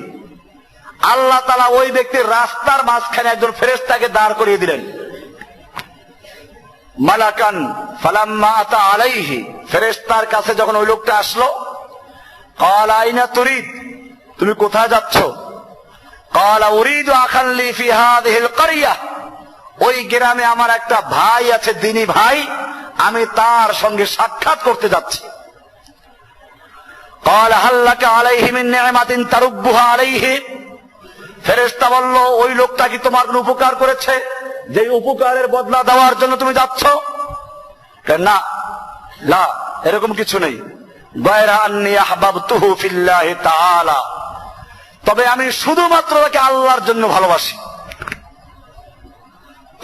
আল্লাহ তাআলা ওই ব্যক্তির রাস্তার মাঝখানে একজন ফেরেশতাকে দাঁড় করিয়ে দিলেন। মালাকান ফালাম্মা আতা আলাইহি, ফেরেশতার কাছে যখন ওই লোকটা আসলো, ক্বালা আইনা তুরিদ, তুমি কোথায় যাচ্ছ? ক্বালা উরিদু আখান লি ফি হাযিহিল ক্বরিয়া, ওই গ্রামে আমার একটা ভাই আছে, দ্বীনী ভাই, আমি তার সঙ্গে সাক্ষাৎ করতে যাচ্ছি। ক্বালা হাল লাকা আলাইহি মিন নি'মাতিন তারুব্বুহা আলাইহি, ফেরেশতা বলল, ওই লোকটা কি তোমার কোনো উপকার করেছে যে উপকারের বদলা দেওয়ার জন্য তুমি যাচ্ছ? না, লা, এরকম কিছু নেই। গায়রা আন্নী আহবাবতুহু ফিল্লাহি তাআলা, তবে আমি শুধুমাত্র তাকে আল্লাহর জন্য ভালোবাসি।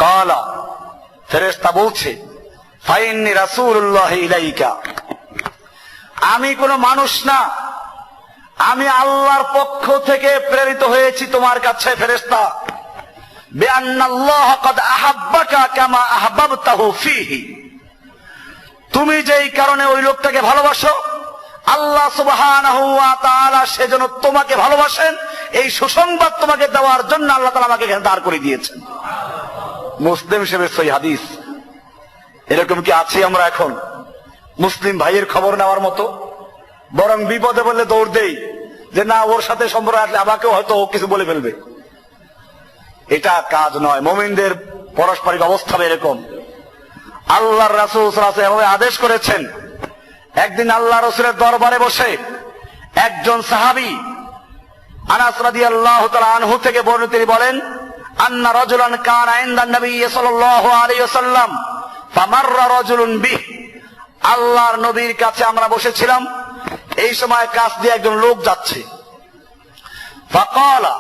কালা, ফেরেশতা বলছে, ফাইন্নী রাসূলুল্লাহ ইলাইকা, আমি কোনো মানুষ না, আমি আল্লাহর পক্ষ থেকে প্রেরিত হয়েছি তোমার কাছে ফেরেশতা। বিআন্নাল্লাহ ক্বাদ আহাব্বাকা কামা আহবাবতাহু ফীহি, তুমি যেই কারণে ওই লোকটাকে ভালোবাসো, আল্লাহ সুবহানাহু ওয়া তাআলা সেজন্য তোমাকে ভালোবাসেন, এই সুসংবাদ তোমাকে দেওয়ার জন্য আল্লাহ তাআলা আমাকে এখানে দাঁড় করে দিয়েছেন। মুসলিম শরীফের সহিহ হাদিস। এরকম কি আছি আমরা এখন মুসলিম ভাইয়ের খবর নেওয়ার মতো? বরং বিপদে বললে দৌড় দেই যে না, ওর সাথে সম্পর্ক আসলে আমাকেও হয়তো কিছু বলে ফেলবে। এটা কাজ নয়। মুমিনদের পারস্পরিক অবস্থা এরকম। আল্লাহর রাসূল সাল্লাল্লাহু আলাইহি ওয়াসাল্লাম এভাবে আদেশ করেছেন। একদিন আল্লাহ রাসূলের দরবারে বসে একজন সাহাবী, আনাস রাদিয়াল্লাহু তাআলা আনহু থেকে বর্ণিত, তিনি বলেন, আন্না রাজুলান কানা ইনদান নবী সাল্লাল্লাহু আলাইহি ওয়াসাল্লাম ফামাররা রাজুলুন বিহি, আল্লাহর নবীর কাছে আমরা বসেছিলাম, এই সময় কাছ দিয়ে একজন লোক যাচ্ছে। ফাকালা,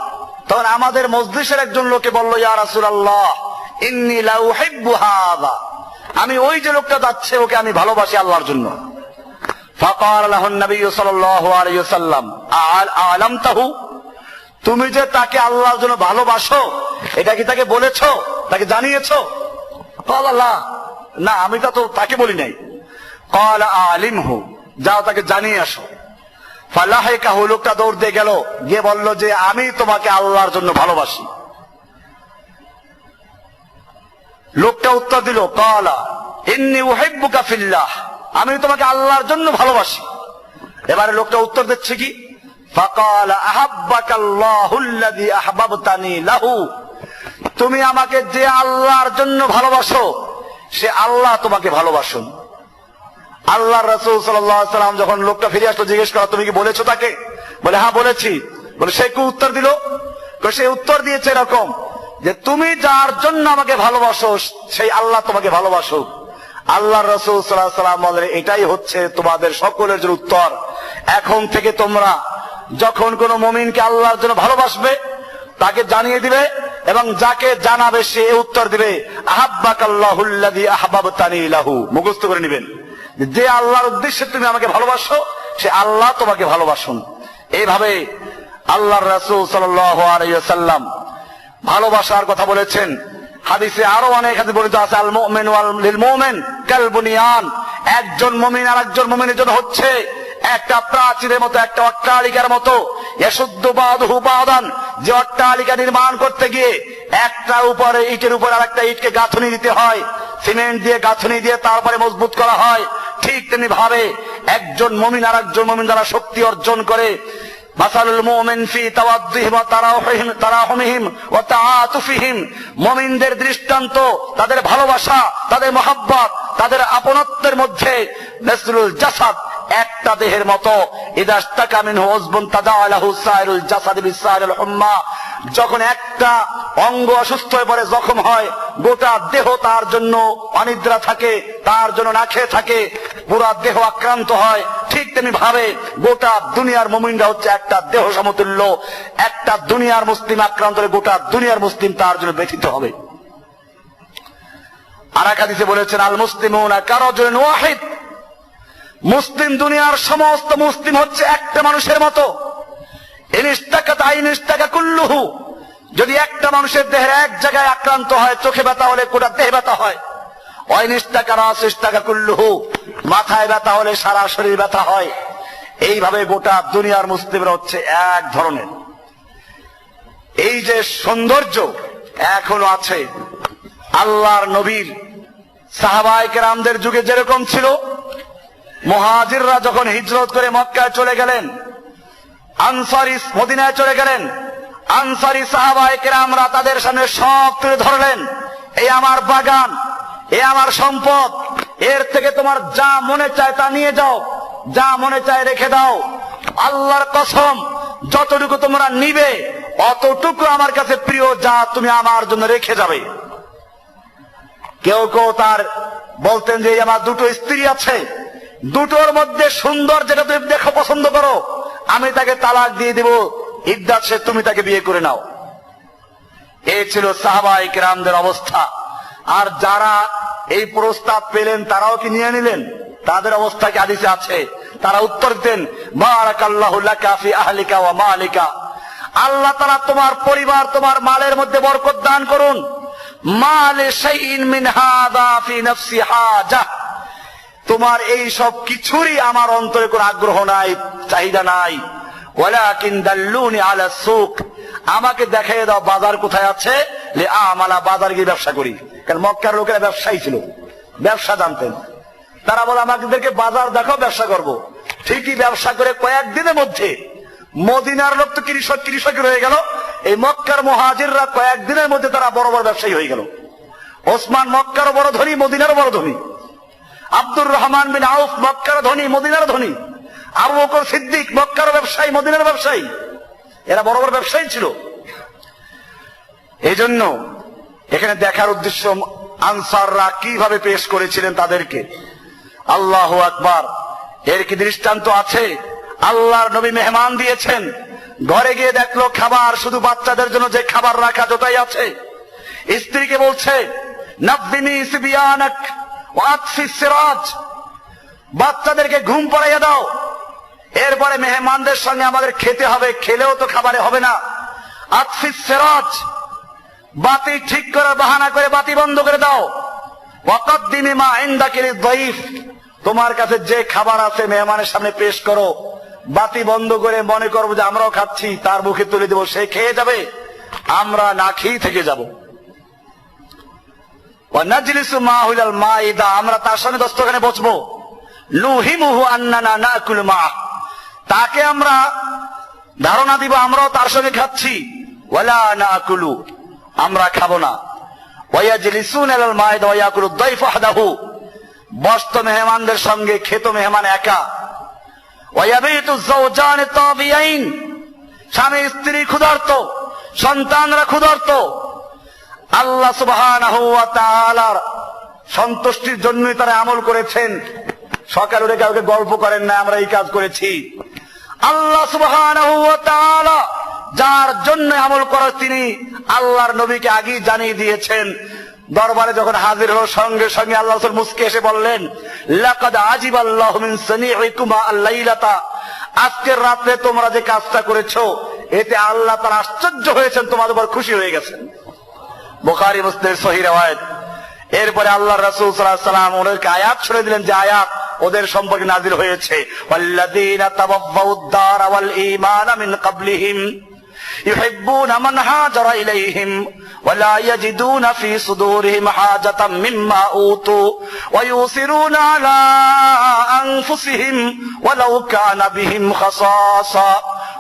তখন আমাদের মজলিসের একজন লোকে বলল, ইয়া রাসূলুল্লাহ ইন্নী লা উহিব্বু হাযা, আমি ওই যে লোকটা যাচ্ছে ওকে আমি ভালোবাসি আল্লাহর জন্য। ফাকালা লাহু নবী সাল্লাল্লাহু আলাইহি ওয়াসাল্লাম আ'লামতাহু, তুমি যে তাকে আল্লাহর জন্য ভালোবাসো এটা কি তাকে বলেছো, তাকে জানিয়েছো? ক্বালা লা, না আমি তো তাকে বলি নাই। ক্বালা আলিমহু, যাও তাকে জানিয়ে আসো। ফালাহিকাহু, লোকটা দৌড় দিয়ে গেল, গিয়ে বলল যে আমি তোমাকে আল্লাহর জন্য ভালোবাসি। লোকটা উত্তর দিল, ক্বালা ইন্নী উহিব্বুকা ফিল্লাহ, আমি তোমাকে আল্লাহর জন্য ভালোবাসি। এবারে লোকটা উত্তর দিচ্ছে কি, ফাকালা আহাব্বাকাল্লাহুল্লাযী আহবাবতানি লাহু, তুমি আমাকে যে আল্লাহর জন্য ভালোবাসো সে আল্লাহ তোমাকে ভালোবাসুন। আল্লাহর রাসূল সাল্লাল্লাহু আলাইহি ওয়াসাল্লাম যখন লোকটা ফিরে আসলো, জিজ্ঞেস করা তুমি কি বলেছো তাকে? বলে হ্যাঁ বলেছি। বলে সে কি উত্তর দিল? সে উত্তর দিয়েছে এরকম যে তুমি যার জন্য আমাকে ভালোবাসো সেই আল্লাহ তোমাকে ভালোবাসুক। আল্লাহর রাসূল সাল্লাল্লাহু আলাইহি ওয়াসাল্লাম বলেন এটাই হচ্ছে তোমাদের সকলের জন্য উত্তর। এখন থেকে তোমরা যখন কোন মুমিনকে আল্লাহর জন্য ভালোবাসবে তাকে জানিয়ে দিবে, এবং যাকে জানাবে সে উত্তর দিবে আহাব্বাকাল্লাহুল্লাযী আহবাবতানি লাহু। মুখস্থ করে নেবেন যে আল্লাহর উদ্দেশ্যে তুমি আমাকে ভালোবাসো সে আল্লাহ তোমাকে ভালোবাসুন। এইভাবে আল্লাহর রাসূল সাল্লাল্লাহু আলাইহি ওয়াসাল্লাম ভালোবাসার কথা বলেছেন। হাদিসে আরো অনেক হাদিস বর্ণিত আছে, আল মুমিনু লিল মুমিন কাল বুনিয়ান, একজন মুমিন আর একজন মুমিনের জন্য হচ্ছে একটা প্রাচীরের মতো, একটা অট্টালিকার মতো। ইয়াসুদ্দু বাদুহু বাদান, যে অট্টালিকা নির্মাণ করতে গিয়ে একটা উপরে ইটের উপর আর একটা ইটকে গাঁথনি দিতে হয়, সিমেন্ট দিয়ে গাঁথনি দিয়ে তারপরে মজবুত করা হয়। ঠিক তেমনি ভাবে একজন মুমিন আর একজন মুমিন দ্বারা শক্তি অর্জন করে। মাসালুল মুমিন ফি তাওয়াদ্দুহিম ওয়া তারাহুমিহিম ওয়া তাআতুফিহিম, মুমিনদের দৃষ্টান্ত তাদের ভালোবাসা, তাদের মহব্বত, তাদের আপনত্বের মধ্যে মিসলুল জাসাদ, একটা দেহের মতো। ইযা ইশতাকা মিনহু উযবুন তাদাআলাহু সাইরুল জাসাদ বিসাইরিল হুম্মা, যখন একটা অঙ্গ অসুস্থ হয়ে পড়ে, জখম হয়, গোটা দেহ তার জন্য অনিদ্রা থাকে, তার জন্য না খেয়ে থাকে, পুরা দেহ আক্রান্ত হয়। ঠিক তেমনি ভাবে গোটা দুনিয়ার মুমিনরা হচ্ছে একটা দেহ সমতুল্য। একটা দুনিয়ার মুসলিম আক্রান্ত হলে গোটা দুনিয়ার মুসলিম তার জন্য ব্যথিত হবে। আর এক হাদিসে বলেছেন আল মুসলিমুনা কারাজুলিন ওয়াহিদ, মুসলিম দুনিয়ার সমস্ত মুসলিম হচ্ছে একটা মানুষের মতো। ইনিস্তাকাত আইনিস্তাকা কুল্লুহু, যদি একটা মানুষের দেহের এক জায়গায় আক্রান্ত হয়, চোখে ব্যথা হলে গোটা দেহে ব্যথা হয়। ওয়াইনিস্তাকা রাসিস্তাকা কুল্লুহু, মাথায় ব্যথা হলে সারা শরীর ব্যথা হয়। এইভাবে গোটা দুনিয়ার মুসলিমরা হচ্ছে এক ধরনের। এই যে সৌন্দর্য এখনো আছে, আল্লাহর নবীর সাহাবায়ে কেরামদের যুগে যেরকম ছিল, মুহাজিররা যখন হিজরত করে মক্কায় চলে গেলেন, আনসারী মদিনায় চলে গেলেন, আনসারী সাহাবায়ে কেরামরা তাদের সামনে সব তুলে ধরলেন, এই আমার বাগান, এ আমার সম্পদ, এর থেকে তোমার যা মনে চায় তা নিয়ে যাও, যা মনে চায় রেখে দাও। আল্লাহর কসম, যতটুকু তোমরা নিবে অতটুকু আমার কাছে প্রিয়, যা তুমি আমার জন্য রেখে যাবে। কেউ কেউ তার বলতেন যে আমার দুটো স্ত্রী আছে, দুটোর মধ্যে সুন্দর যেটা তুমি দেখো পছন্দ করো, আমি তাকে তালাক দিয়ে দেব, ইদ্দাত শেষ, তুমি তাকে বিয়ে করে নাও। এই ছিল সাহাবায়ে কেরামদের অবস্থা। আর যারা এই প্রস্তাব পেলেন তারাও কি নিয়ে নিলেন? তাদের অবস্থা কি হাদিসে আছে? তারা উত্তর দিতেন বারাকাল্লাহু লাকা ফি আহলিকা ওয়া মালিকা, আল্লাহ তাআলা তোমার পরিবার, তোমার মালের মধ্যে বরকত দান করুন। মালে শাইইন মিন হাযা ফি নাফসি হাজা, তোমার এই সব কিছুরই আমার অন্তরে কোনো আগ্রহ নাই, চাহিদা নাই। ওয়ালাকিন দাল্লুনি আলা সুক, আমাকে দেখাইয়ে দাও বাজার কোথায় আছে, লে আমালা, বাজার গিয়ে ব্যবসা করি। কারণ মক্কার লোকেরা ব্যবসায়ী ছিল, ব্যবসা জানতেন। তারা বলে আমাদেরকে বাজার দেখাও, ব্যবসা করব। ঠিকই ব্যবসা করে কয়েকদিনের মধ্যে মদিনার লোক তো কৃষক হয়ে গেল, এই মক্কার মুহাজিররা কয়েকদিনের মধ্যে তারা বড় বড় ব্যবসায়ী হয়ে গেল। ওসমান মক্কারও বড় ধনী, মদিনারও বড় ধনী। আব্দুর রহমান বিন আউফ মক্কার ধনী, মদিনার ধনী। আবু বকর সিদ্দিক মক্কার ব্যবসায়ী, মদিনার ব্যবসায়ী। এরা বড় বড় ব্যবসায়ী ছিল। এই জন্য এখানে দেখার উদ্দেশ্য আনসাররা কিভাবে পেশ করেছিলেন তাদেরকে। আল্লাহু আকবার, এর কি দৃষ্টান্ত আছে? আল্লাহর নবী মেহমান দিয়েছেন, ঘরে গিয়ে দেখলো খাবার, শুধু বাচ্চাদের জন্য যে খাবার রাখা যতই আছে। স্ত্রীকে বলছে নাব্বিনি সিবিয়ানাক ওয়া আতফি সিরাজ, বাচ্চাদেরকে ঘুম পাড়াইয়া দাও। এরপরে মেহমানদের সঙ্গে আমাদের খেতে হবে, খেলেও তো খাবারে হবে না। আতফি সিরাজ, বাতি ঠিক করে বাহানা করে বাতি বন্ধ করে দাও। ওয়াকাদ্দিমি মা ইনদাকা লিয-যায়ীফ, তোমার কাছে যে খাবার আছে মেহমানের সামনে পেশ করো। বাতি বন্ধ করে মনে করবো যে আমরাও খাচ্ছি, তার মুখে তুলে দেবো, সে খেয়ে যাবে, আমরা না খেয়ে থেকে যাব। ওয়া নাজলিসু মা'হু আল মাইদা, আমরা তার সামনে দস্তখানে বসবো। নুহিমুহু আন্নানা নাকুলু মা, তাকে আমরা ধারণা দিব আমরাও তার সঙ্গে খাচ্ছি, ওয়ালা নাকুলু, আমরা খাবো না। ওয়ায়াজলিসুনা আলাল মাইদা ওয়ায়াকুলু দাইফু ওয়াহদাহু, বসত মেহমানদের সঙ্গে, খেত মেহমান একা। ওয়ায়াবিতু যাওজানি তাবিয়াইন, স্বামী স্ত্রী ক্ষুধার্ত, সন্তানরা ক্ষুধার্ত। আল্লাহ সুবহানাহু ওয়া তাআলার সন্তুষ্টির জন্যই তারা আমল করেছেন। সকালে উঠে কাউকে গল্প করেন না আমরা এই কাজ করেছি। আল্লাহ সুবহানাহু ওয়া তাআলা যার জন্য আমল করার, তিনি আল্লাহর নবীকে আগেই জানিয়ে দিয়েছেন। দরবারে যখন হাজির হলো সঙ্গে সঙ্গে আল্লাহ রাসূল মুস্কি এসে বললেন, লাকাদ আজিবাল্লাহু মিন সানিইকুমা আল-লাইলাতা, আজকের রাতে তোমরা যে কাজটা করেছো এতে আল্লাহ তাআলা আশ্চর্য হয়েছেন, তোমাদের উপর খুশি হয়ে গেছেন। বুখারী মুসলিমের সহিহ riwayat। এরপরে আল্লাহর রাসূল সাল্লাল্লাহু আলাইহি ওয়াসাল্লাম ওদেরকে আয়াত শুনিয়ে দিলেন, যে আয়াত ওদের সম্পর্কে নাযিল হয়েছে, ওয়াল্লাযীনা তাবাওয়াউদ দারা ওয়াল ঈমানা মিন ক্বাবলিহিম ইউহিব্বুনা মান হাজারা ইলাইহিম ওয়া লা ইয়াজিদুনা ফি সুদুরিহিম হাজাতাম মিম্মা উতু ওয়া ইউসিরুনা আলা আনফুসিহিম ওয়ালাউ কানা বিহিম খাসাসা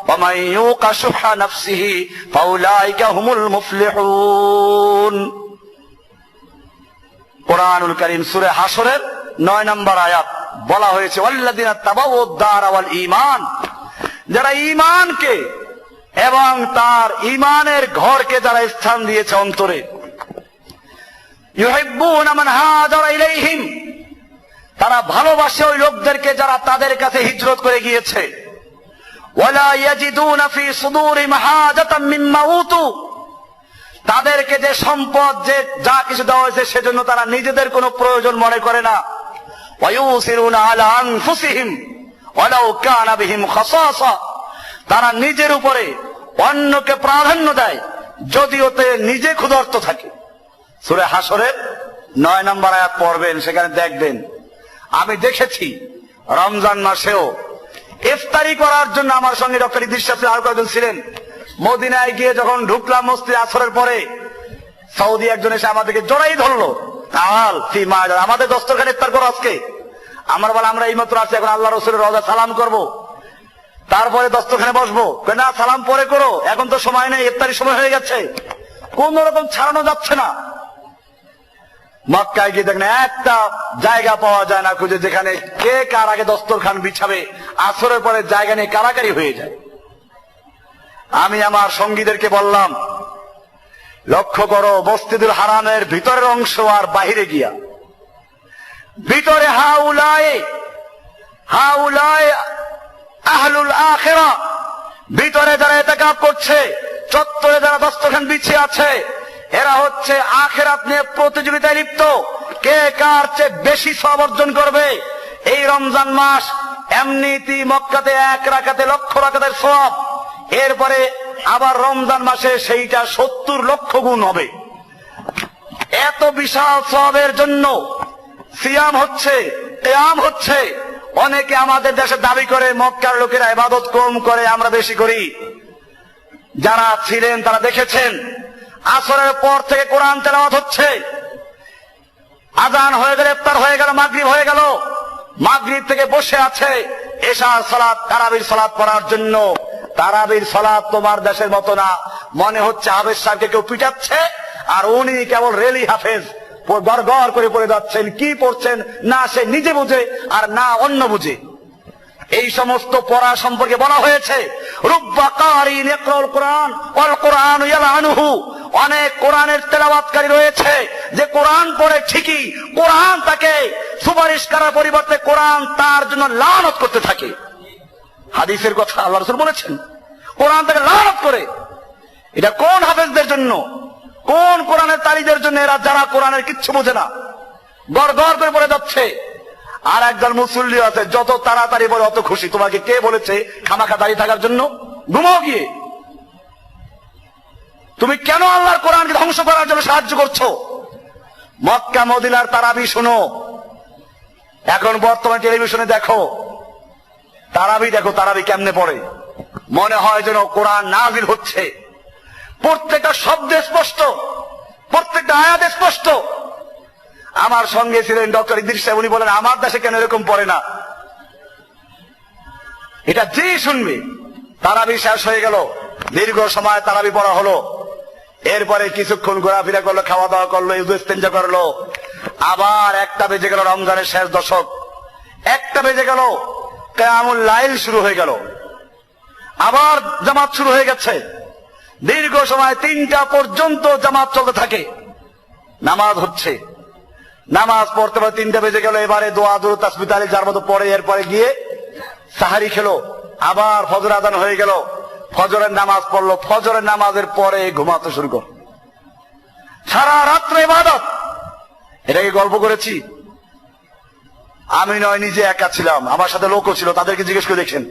ওয়া মান ইউকা শুহা নাফসিহি ফাউলাইকা হুমুল মুফলিহুন। কোরআনুল কারীম সূরা হাশরের 9 নম্বর আয়াত বলা হয়েছে, ওয়াল্লাযীনা তাবাওয়াউদ দারা ওয়াল ঈমান, যারা ঈমানকে এবং তার ঈমানের ঘরকে যারা স্থান দিয়েছে অন্তরে, ইউহিব্বুনা মান হাজারা ইলাইহিম, তারা ভালোবাসে ওই লোকদেরকে যারা তাদের কাছে হিজরত করে গিয়েছে। ওয়ালা ইয়াজিদুনা ফি সুদুরিহিম হাজাতাম মিম্মা উতু, তাদেরকে যে সম্পদ, যে যা কিছু দেওয়া হয়েছে সেজন্য তারা নিজেদের কোনো প্রয়োজন মনে করে না। ওয়ায়ুসিরুনা আলা আনফুসিহিম ওয়ালাউ কানা বিহিম খাসাসা, তারা নিজের উপরে অন্যকে প্রাধান্য দেয় যদিও তে নিজে ক্ষুধার্ত থাকে। সূরা হাশরের 9 নম্বর আয়াত পড়বেন, সেখানে দেখবেন। আমি দেখেছি রমজান মাসেও ইফতারি করার জন্য আমার সঙ্গে ডক্টর ইদ্রিস সাহেব আর কয়েকজন ছিলেন। মদিনায় গিয়ে যখন ঢুকলাম মসজিদে আসরের পরে, সৌদি একজন এসে আমাদেরকে জড়াই ধরলো, তাআল ফি মা'দা, আমাদের দস্তরখানে ইফতার করো আজকে। আমরা বলে আমরা এইমাত্র আসছি, এখন আল্লাহ রাসূলের রওজা সালাম করব, তারপরে দস্তরখানে বসবো। না, সালাম পরে করো, এখন তো সময় নেই, ইফতারির সময় হয়ে গেছে। কোন রকম ছাড়ানো যাচ্ছে না। মক্কায় গিয়ে দেখেন একটা জায়গা পাওয়া যায় না খুঁজে, যেখানে কে কার আগে দস্তরখান বিছাবে, আসরের পরে জায়গা নিয়ে কারাকারি হয়ে যায়। আমি আমার সঙ্গীদেরকে বললাম, লক্ষ্য করো মসজিদুল হারামের ভিতরের অংশ আর বাহিরে গিয়া, ভিতরে হাউলায়ে আহলুল আখিরাহ, ভিতরে যারা ইতিকাফ করছে, চত্বরে যারা দস্তরখান বিছিয়ে আছে, এরা হচ্ছে আখিরাত নিয়ে প্রতিযোগিতায় লিপ্ত, কে কার চেয়ে বেশি সওয়াব অর্জন করবে। এই রমজান মাস এমনিতে মক্কাতে 1 রাকাতে লক্ষ রাকাতের সওয়াব, এরপরে আবার রমজান মাসে সেইটা 70 লক্ষ গুণ হবে। এত বিশাল সওয়াবের জন্য সিয়াম হচ্ছে, কিয়াম হচ্ছে। অনেকে আমাদের দেশে দাবি করে মক্কার লোকেরা ইবাদত কম করে, আমরা বেশি করি। যারা ছিলেন তারা দেখেছেন, আসরের পর থেকে কোরআন তেলাওয়াত হচ্ছে, আযান হয়ে গেলে ইফতার হয়ে গেল, মাগরিব হয়ে গেল, মাগরিব থেকে বসে আছে এশার সালাত, তারাবির সালাত পড়ার জন্য। তারাবির সালাত তোমার দেশের মতো না, মনে হচ্ছে হাফেজ সাহেবকে কেউ পিটাচ্ছে আর উনি কেবল রেলি হাফেজ গড় করে পড়ে যাচ্ছেন। কি পড়ছেন না সে নিজে বুঝে আর না অন্য বুঝে। এই সমস্ত পড়া সম্পর্কে বলা হয়েছে, রুব্বা কারিন ইয়াকরাউল কুরআন ওয়াল কুরআনু ইয়ালআনুহু, অনেক কোরআনের তেলাওয়াতকারী রয়েছে যে কোরআন পড়ে ঠিকই, কোরআন তাকে সুপারিশ করার পরিবর্তে কোরআন তার জন্য লানত করতে থাকে। হাদিসের কথা আল্লাহ রাসূল বলেছেন, কোরআন তাকে লানত করে। এটা কোন হাফেজদের জন্য, কোন কোরআনের তালিদের জন্য? এরা যারা কোরআনের কিচ্ছু বোঝে না, গড় করে পড়ে যাচ্ছে। আর একদল মুসল্লি আছে, যত তাড়াতাড়ি বলে অত খুশি। তোমাকে কে বলেছে খামাখা দাঁড়িয়ে থাকার জন্য? ঘুমাও গিয়ে। তুমি কেন আল্লাহর কোরআনকে ধ্বংস করার জন্য সাহায্য করছো? মক্কা মদিনার তারাবি শোনো, এখন বর্তমানে টেলিভিশনে দেখো তারাবি, দেখো তারাবি কেমনে পড়ে, মনে হয় যেন কোরআন নাযিল হচ্ছে। প্রত্যেকটা শব্দ স্পষ্ট, প্রত্যেকটা আয়াত স্পষ্ট। আমার সঙ্গে ছিলেন ডক্টর ইদ্রিস সাহেব, উনি বলেন আমার দেশে কেন এরকম পড়ে না? এটা যে শুনবে তারাবি শেষ হয়ে গেল, দীর্ঘ সময় তারাবি পড়া হলো, এরপরে কিছুক্ষণ ঘোরাফেরা করলো, খাওয়া দাওয়া করলো, ইস্তেঞ্জা করলো, আবার 1টা বেজে গেল, রমজানের শেষ দশক, 1টা বেজে গেল, কিয়ামুল লাইল শুরু হয়ে গেল, আবার জামাত শুরু হয়ে গেছে, দীর্ঘ সময় 3টা পর্যন্ত জামাত চলতে থাকে, নামাজ হচ্ছে, নামাজ পড়তে পড়তে 3টা বেজে গেল, এবারে দোয়া দুরূদ তাসবিহ তাহলিল যার মতো পড়ে, এরপরে গিয়ে সাহারি খেলো, আবার ফজর আযান হয়ে গেল, ফজরের নামাজ পড়লো, ফজরের নামাজের পরে ঘুমাতে শুরু করল, সারা রাত্র ইবাদত। এটাকে গল্প করেছি আমি নয়, নিজে একা ছিলাম, আমার সাথে লোকও ছিল, তাদেরকে জিজ্ঞেস করে দেখেন,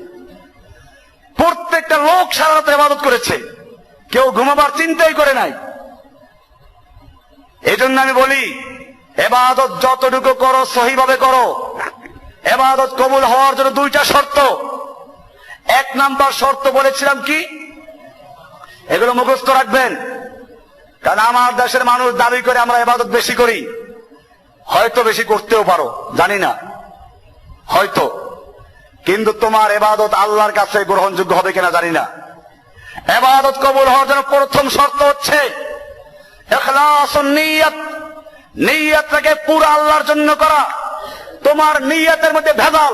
প্রত্যেকটা লোক সারা রাত ইবাদত করেছে, কেউ ঘুমাবার চিন্তাই করে নাই। এই জন্য আমি বলি, ইবাদত যতটুকু করো সহিভাবে করো। ইবাদত কবুল হওয়ার জন্য 2টা শর্ত। 1 নাম্বার শর্ত বলেছিলাম কি, এগুলো মুখস্থ রাখবেন, কারণ আমার দেশের মানুষ দাবি করে আমরা ইবাদত বেশি করি, হয়তো বেশি করতেও পারো, জানি না, হয়তো, কিন্তু তোমার ইবাদত আল্লাহর কাছে গ্রহণযোগ্য হবে কিনা জানি না। ইবাদত কবুল হওয়ার জন্য প্রথম শর্ত হচ্ছে ইখলাসুন নিয়ত, নিয়তটাকে পুরো আল্লাহর জন্য করা। তোমার নিয়তের মধ্যে ভেজাল,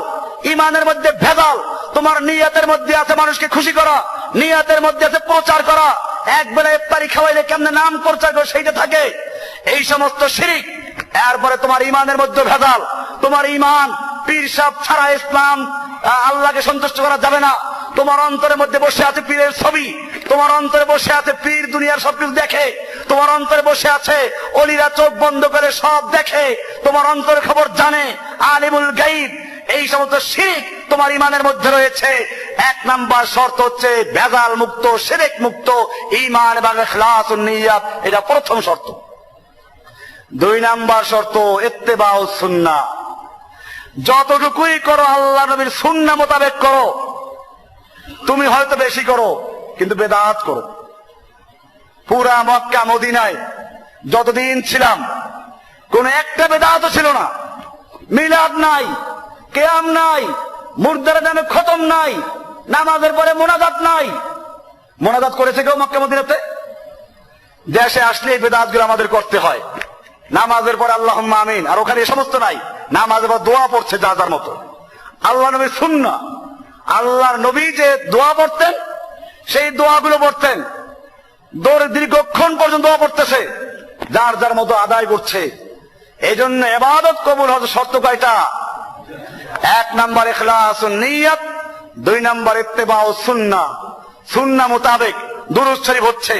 ইমানের মধ্যে ভেজাল, তোমার নিয়তের মধ্যে আছে মানুষকে খুশি করা, নিয়তের মধ্যে আছে প্রচার করা, একবেলা ইফতারি খাওয়াইলে কেমনে নাম প্রচার করে সেইটা থাকে, এই সমস্ত শিরিক। এরপরে তোমার ইমানের মধ্যে ভেজাল, তোমার ইমান পীর সাহেব ছাড়া ইসলাম আল্লাহকে সন্তুষ্ট করা যাবে না। তোমার অন্তরের মধ্যে বসে আছে পীরের ছবি, তোমার অন্তরে বসে আছে পীর দুনিয়ার সবকিছু দেখে, তোমার অন্তরে বসে আছে অলিরা চোখ বন্ধ করে সব দেখে, তোমার অন্তরের খবর জানে, আলিমুল গায়ব। এই সমস্ত শিরক তোমার ইমানের মধ্যে রয়েছে। 1 নাম্বার শর্ত হচ্ছে ভেজাল মুক্ত, শিরক মুক্ত ঈমান এবং ইখলাসুন নিয়ত, এটা প্রথম শর্ত। 2 নাম্বার শর্ত ইত্তেবাউস সুন্নাহ, যতটুকুই করো আল্লাহ নবীর সুন্নাহ মোতাবেক করো। তুমি হয়তো বেশি করো, কিন্তু বেদাত করো। পুরা মক্কা মদিনায় যতদিন ছিলাম কোন একটা বেদাতও ছিল না, মিলাদ নাই, কিয়াম নাই, মুর্দার নামে খতম নাই, নামাজের পরে মোনাজাত নাই। মোনাজাত করেছে কেউ মক্কা মদিনাতে? দেশে আসলে এই বেদাতগুলো আমাদের করতে হয়। নামাজের পরে আল্লাহুম্মা আমিন, আর ওখানে এই সমস্ত নাই, নামাজের পর দোয়া পড়ছে যা যার মতো। আল্লাহ নবীর সুন্নাহ, আল্লাহর নবী যে দোয়া পড়তেন সেই দোয়াগুলো পড়তেন, দীর্ঘক্ষণ পর্যন্ত দোয়া পড়তেছে, যার যার মতো আদায় করছে। এই জন্য ইবাদত কবুল হওয়ার শর্ত কয়টা? 1 নাম্বার ইখলাসুন নিয়ত, 2 নাম্বার ইত্তেবাউস সুন্নাহ, সুন্নাহ মোতাবেক দুরূদ শরীফ হচ্ছে।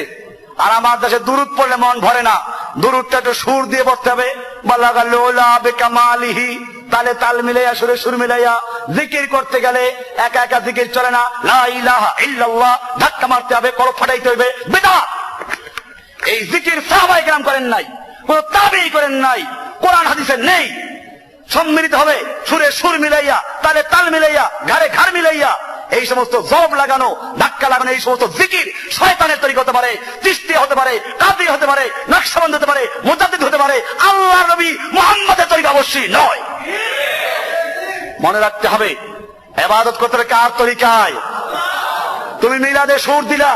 আর আমার দেশে দুরূদ পড়লে মন ভরে না, দুরূদটা একটু সুর দিয়ে পড়তে হবে, বালাগাল উলা বিকামালিহি, তালে তাল মিলাইয়া সুরে সুর মিলাইয়া। জিকির করতে গেলে একা একা জিকির চলে না, লা ইলাহা ইল্লাল্লাহ ধাক্কা মারতে হবে, কলব ফাটাইতে হবে, বিদআত। এই জিকির সাহাবায়ে কেরাম করেন নাই, কোন তাবেঈ করেন নাই, কোরআন হাদিসে নেই। সম্মিলিত হবে সুরে সুর মিলাইয়া, তালে তাল মিলাইয়া, ঘাড়ে ঘাড় মিলাইয়া। এই সমস্ত জব লাগানো, ধাক্কা লাগানো, এই সমস্ত জিকির শয়তানের তরিকা হতে পারে, চিশতি হতে পারে, কাদরি হতে পারে, নকশবন্দ হতে পারে, মুজাদ্দিদ হতে পারে, আল্লাহর নবী মুহাম্মদের তরিকা অবশ্যই নয়। মনে রাখতে হবে ইবাদত করতে হবে কার তরিকায়? তুমি মিলাদে সুর দিলা,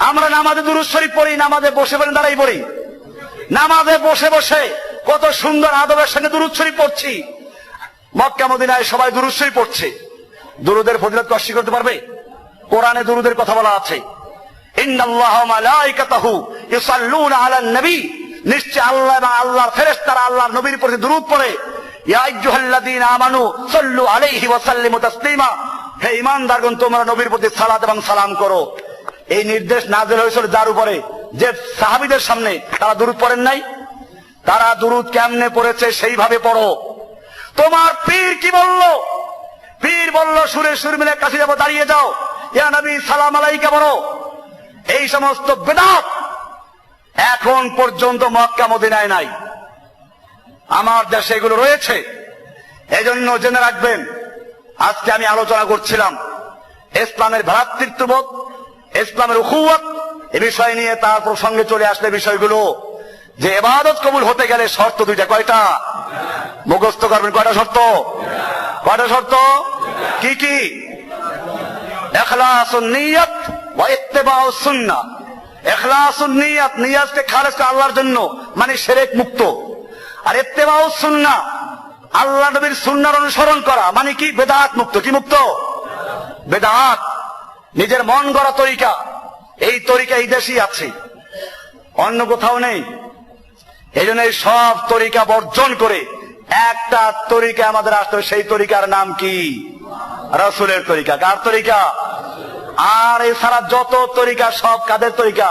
আমরা নামাজে দুরূদ শরীফ পড়ি, নামাজে বসে বসে দাঁড়াই পড়ি, নামাজে বসে বসে কত সুন্দর আদবের সঙ্গে দুরূদ শরীফ পড়ছি। মক্কা মদিনায় সবাই দুরূদ শরীফ পড়ছে, দুরূদের ফজিলত অস্বীকার করতে পারবে? কোরআনে দুরূদের কথা বলা আছে, ইন্নাল্লাহা ওয়া মালাইকাতাহু ইউসাল্লুনা আলান নবী, নিশ্চয় আল্লাহ এবং আল্লাহর ফেরেশতারা আল্লাহর নবীর প্রতি দুরূদ পড়ে। ইয়া আইয়ুহাল্লাযীনা আমানু সাল্লু আলাইহি ওয়া সাল্লিমু তাসলিমা, হে ঈমানদারগণ তোমরা নবীর প্রতি সালাত এবং সালাম করো। এই নির্দেশ নাযিল হয়েছিল যার উপরে, যে সাহাবীদের সামনে তারা দুরূদ পড়েন নাই। তারা দুরূদ কেমনে পড়েছে সেইভাবে পড়ো। তোমার পীর কি বলল? পীর বলল সুরে সুর মিলে কাছে যাবো, দাঁড়িয়ে যাও, ইয়া নবী সালাম আলাইকা বলো। এই সমস্ত বেদাত এখন পর্যন্ত মক্কা মদিনায় নাই, আমার দেশে এগুলো রয়েছে। এজন্য জেনে রাখবেন, আজকে আমি আলোচনা করছিলাম ইসলামের ভ্রাতৃত্ববোধ, ইসলামের উখুওয়াত, এ বিষয় নিয়ে। তার প্রসঙ্গে চলে আসলে বিষয়গুলো যে ইবাদত কবুল হতে গেলে শর্ত 2টা। কয়টা? মুখস্থ করবেন। কয়টা শর্ত? কয়টা শর্ত? কি কি? ইখলাসুন নিয়াত ওয়া ইত্তিবাউস সুন্নাহ। ইখলাসুন নিয়াত, নিয়াতকে খালেস করে আল্লাহর জন্য, মানে শিরক মুক্ত। আর ইত্তিবাউস সুন্নাহ, আল্লাহ নবীর সুন্নাহর অনুসরণ করা, মানে কি বেদাত মুক্ত। কি মুক্ত? বেদাত, নিজের মন গড়া তরিকা। এই তরিকা এই দেশেই আছে, অন্য কোথাও নেই। এই জন্য এই সব তরিকা বর্জন করে একটা তরিকা আমাদের আসতে হবে। সেই তরিকার নাম কি? রাসূলের তরিকা। কার তরিকা? আর এছাড়া যত তরিকা সব কাদের তরিকা?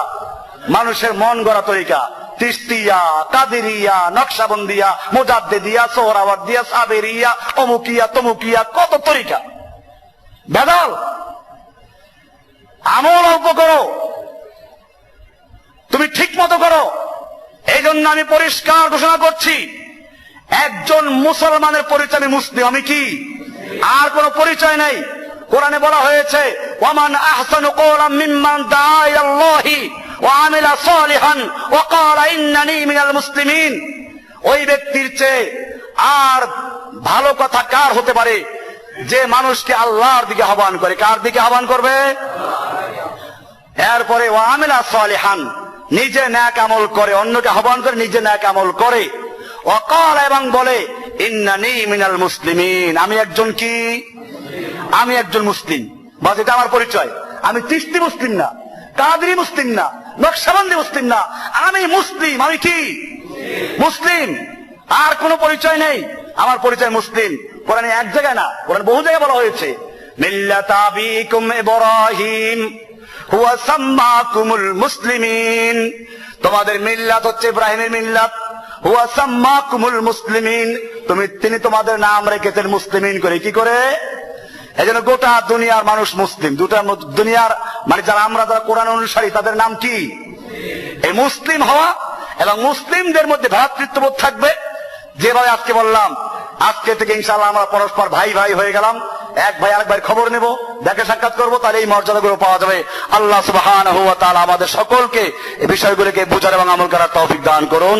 মানুষের মন গড়া তরিকা। তিস্তিয়া, কাদেরিয়া, নকশাবন্দিয়া, মুজাদ্দিদিয়া, সোহরাওয়ার্দিয়া, সাবেরিয়া, অমুকিয়া তমুকিয়া, কত তরিকা। বেদাল। আমল অল্প করো, তুমি ঠিক মতো করো। এই জন্য আমি পরিষ্কার ঘোষণা করছি, একজন মুসলমানের পরিচয় আমি মুসলিম। আমি কি? আর কোন পরিচয় নাই। কোরআনে বলা হয়েছে, ওয়ামান আহসানু কওলাম মিম্মান দাআ ইলাল্লাহি ওয়া আমিলা সালিহান ওয়া ক্বালা ইন্নানী মিনাল মুসলিমিন। ওই ব্যক্তির চেয়ে আর ভালো কথা কার হতে পারে যে মানুষকে আল্লাহর দিকে আহ্বান করে। কার দিকে আহ্বান করবে? এরপরে ওয়া আমিলা সালিহান, নিজে নেক আমল করে, অন্যকে আহ্বান করে, নিজে নেক আমল করে। ওয়া ক্বালা, এবং বলে, ইন্নানী মিনাল মুসলিমিন, আমি একজন কি? আমি একজন মুসলিম। বাস, এটা আমার পরিচয়। আমি চিশতি মুসলিম না, কাদেরি মুসলিম না, নকশবন্দি মুসলিম না, আমি মুসলিম। আমি কি? মুসলিম। আর কোন পরিচয় নেই, আমার পরিচয় মুসলিম। কোরআনে এক জায়গায় না, কোরআনে বহু জায়গায় বলা হয়েছে, মিল্লাতা আবিকুম ইব্রাহিম হুয়া সাম্মাকুমুল মুসলিমিন। তোমাদের মিল্লাত হচ্ছে ইব্রাহিমের মিল্লাত। হুয়া সাম্মাকুমুল মুসলিমিন, তিনি তোমাদের নাম রেখেছেন মুসলিমিন করে। কি করে? এই জন্য গোটা দুনিয়ার মানুষ মুসলিম। দুনিয়ার মানে যারা আমরা, যারা কোরআন অনুসারী, তাদের নাম কি? এই মুসলিম হওয়া। এবং মুসলিমদের মধ্যে ভ্রাতৃত্ববোধ থাকবে। যেভাবে আজকে বললাম, আজকে থেকে ইনশাআল্লাহ আমরা পরস্পর ভাই ভাই হয়ে গেলাম। এক ভাই আরেক ভাইয়ের খবর নেব, দেখে সাক্ষাৎ করবো, তাহলে এই মর্যাদাগুলো পাওয়া যাবে। আল্লাহ সুবহানাহু ওয়া তাআলা আমাদের সকলকে এই বিষয়গুলোকে বুঝার এবং আমল করার তৌফিক দান করুন।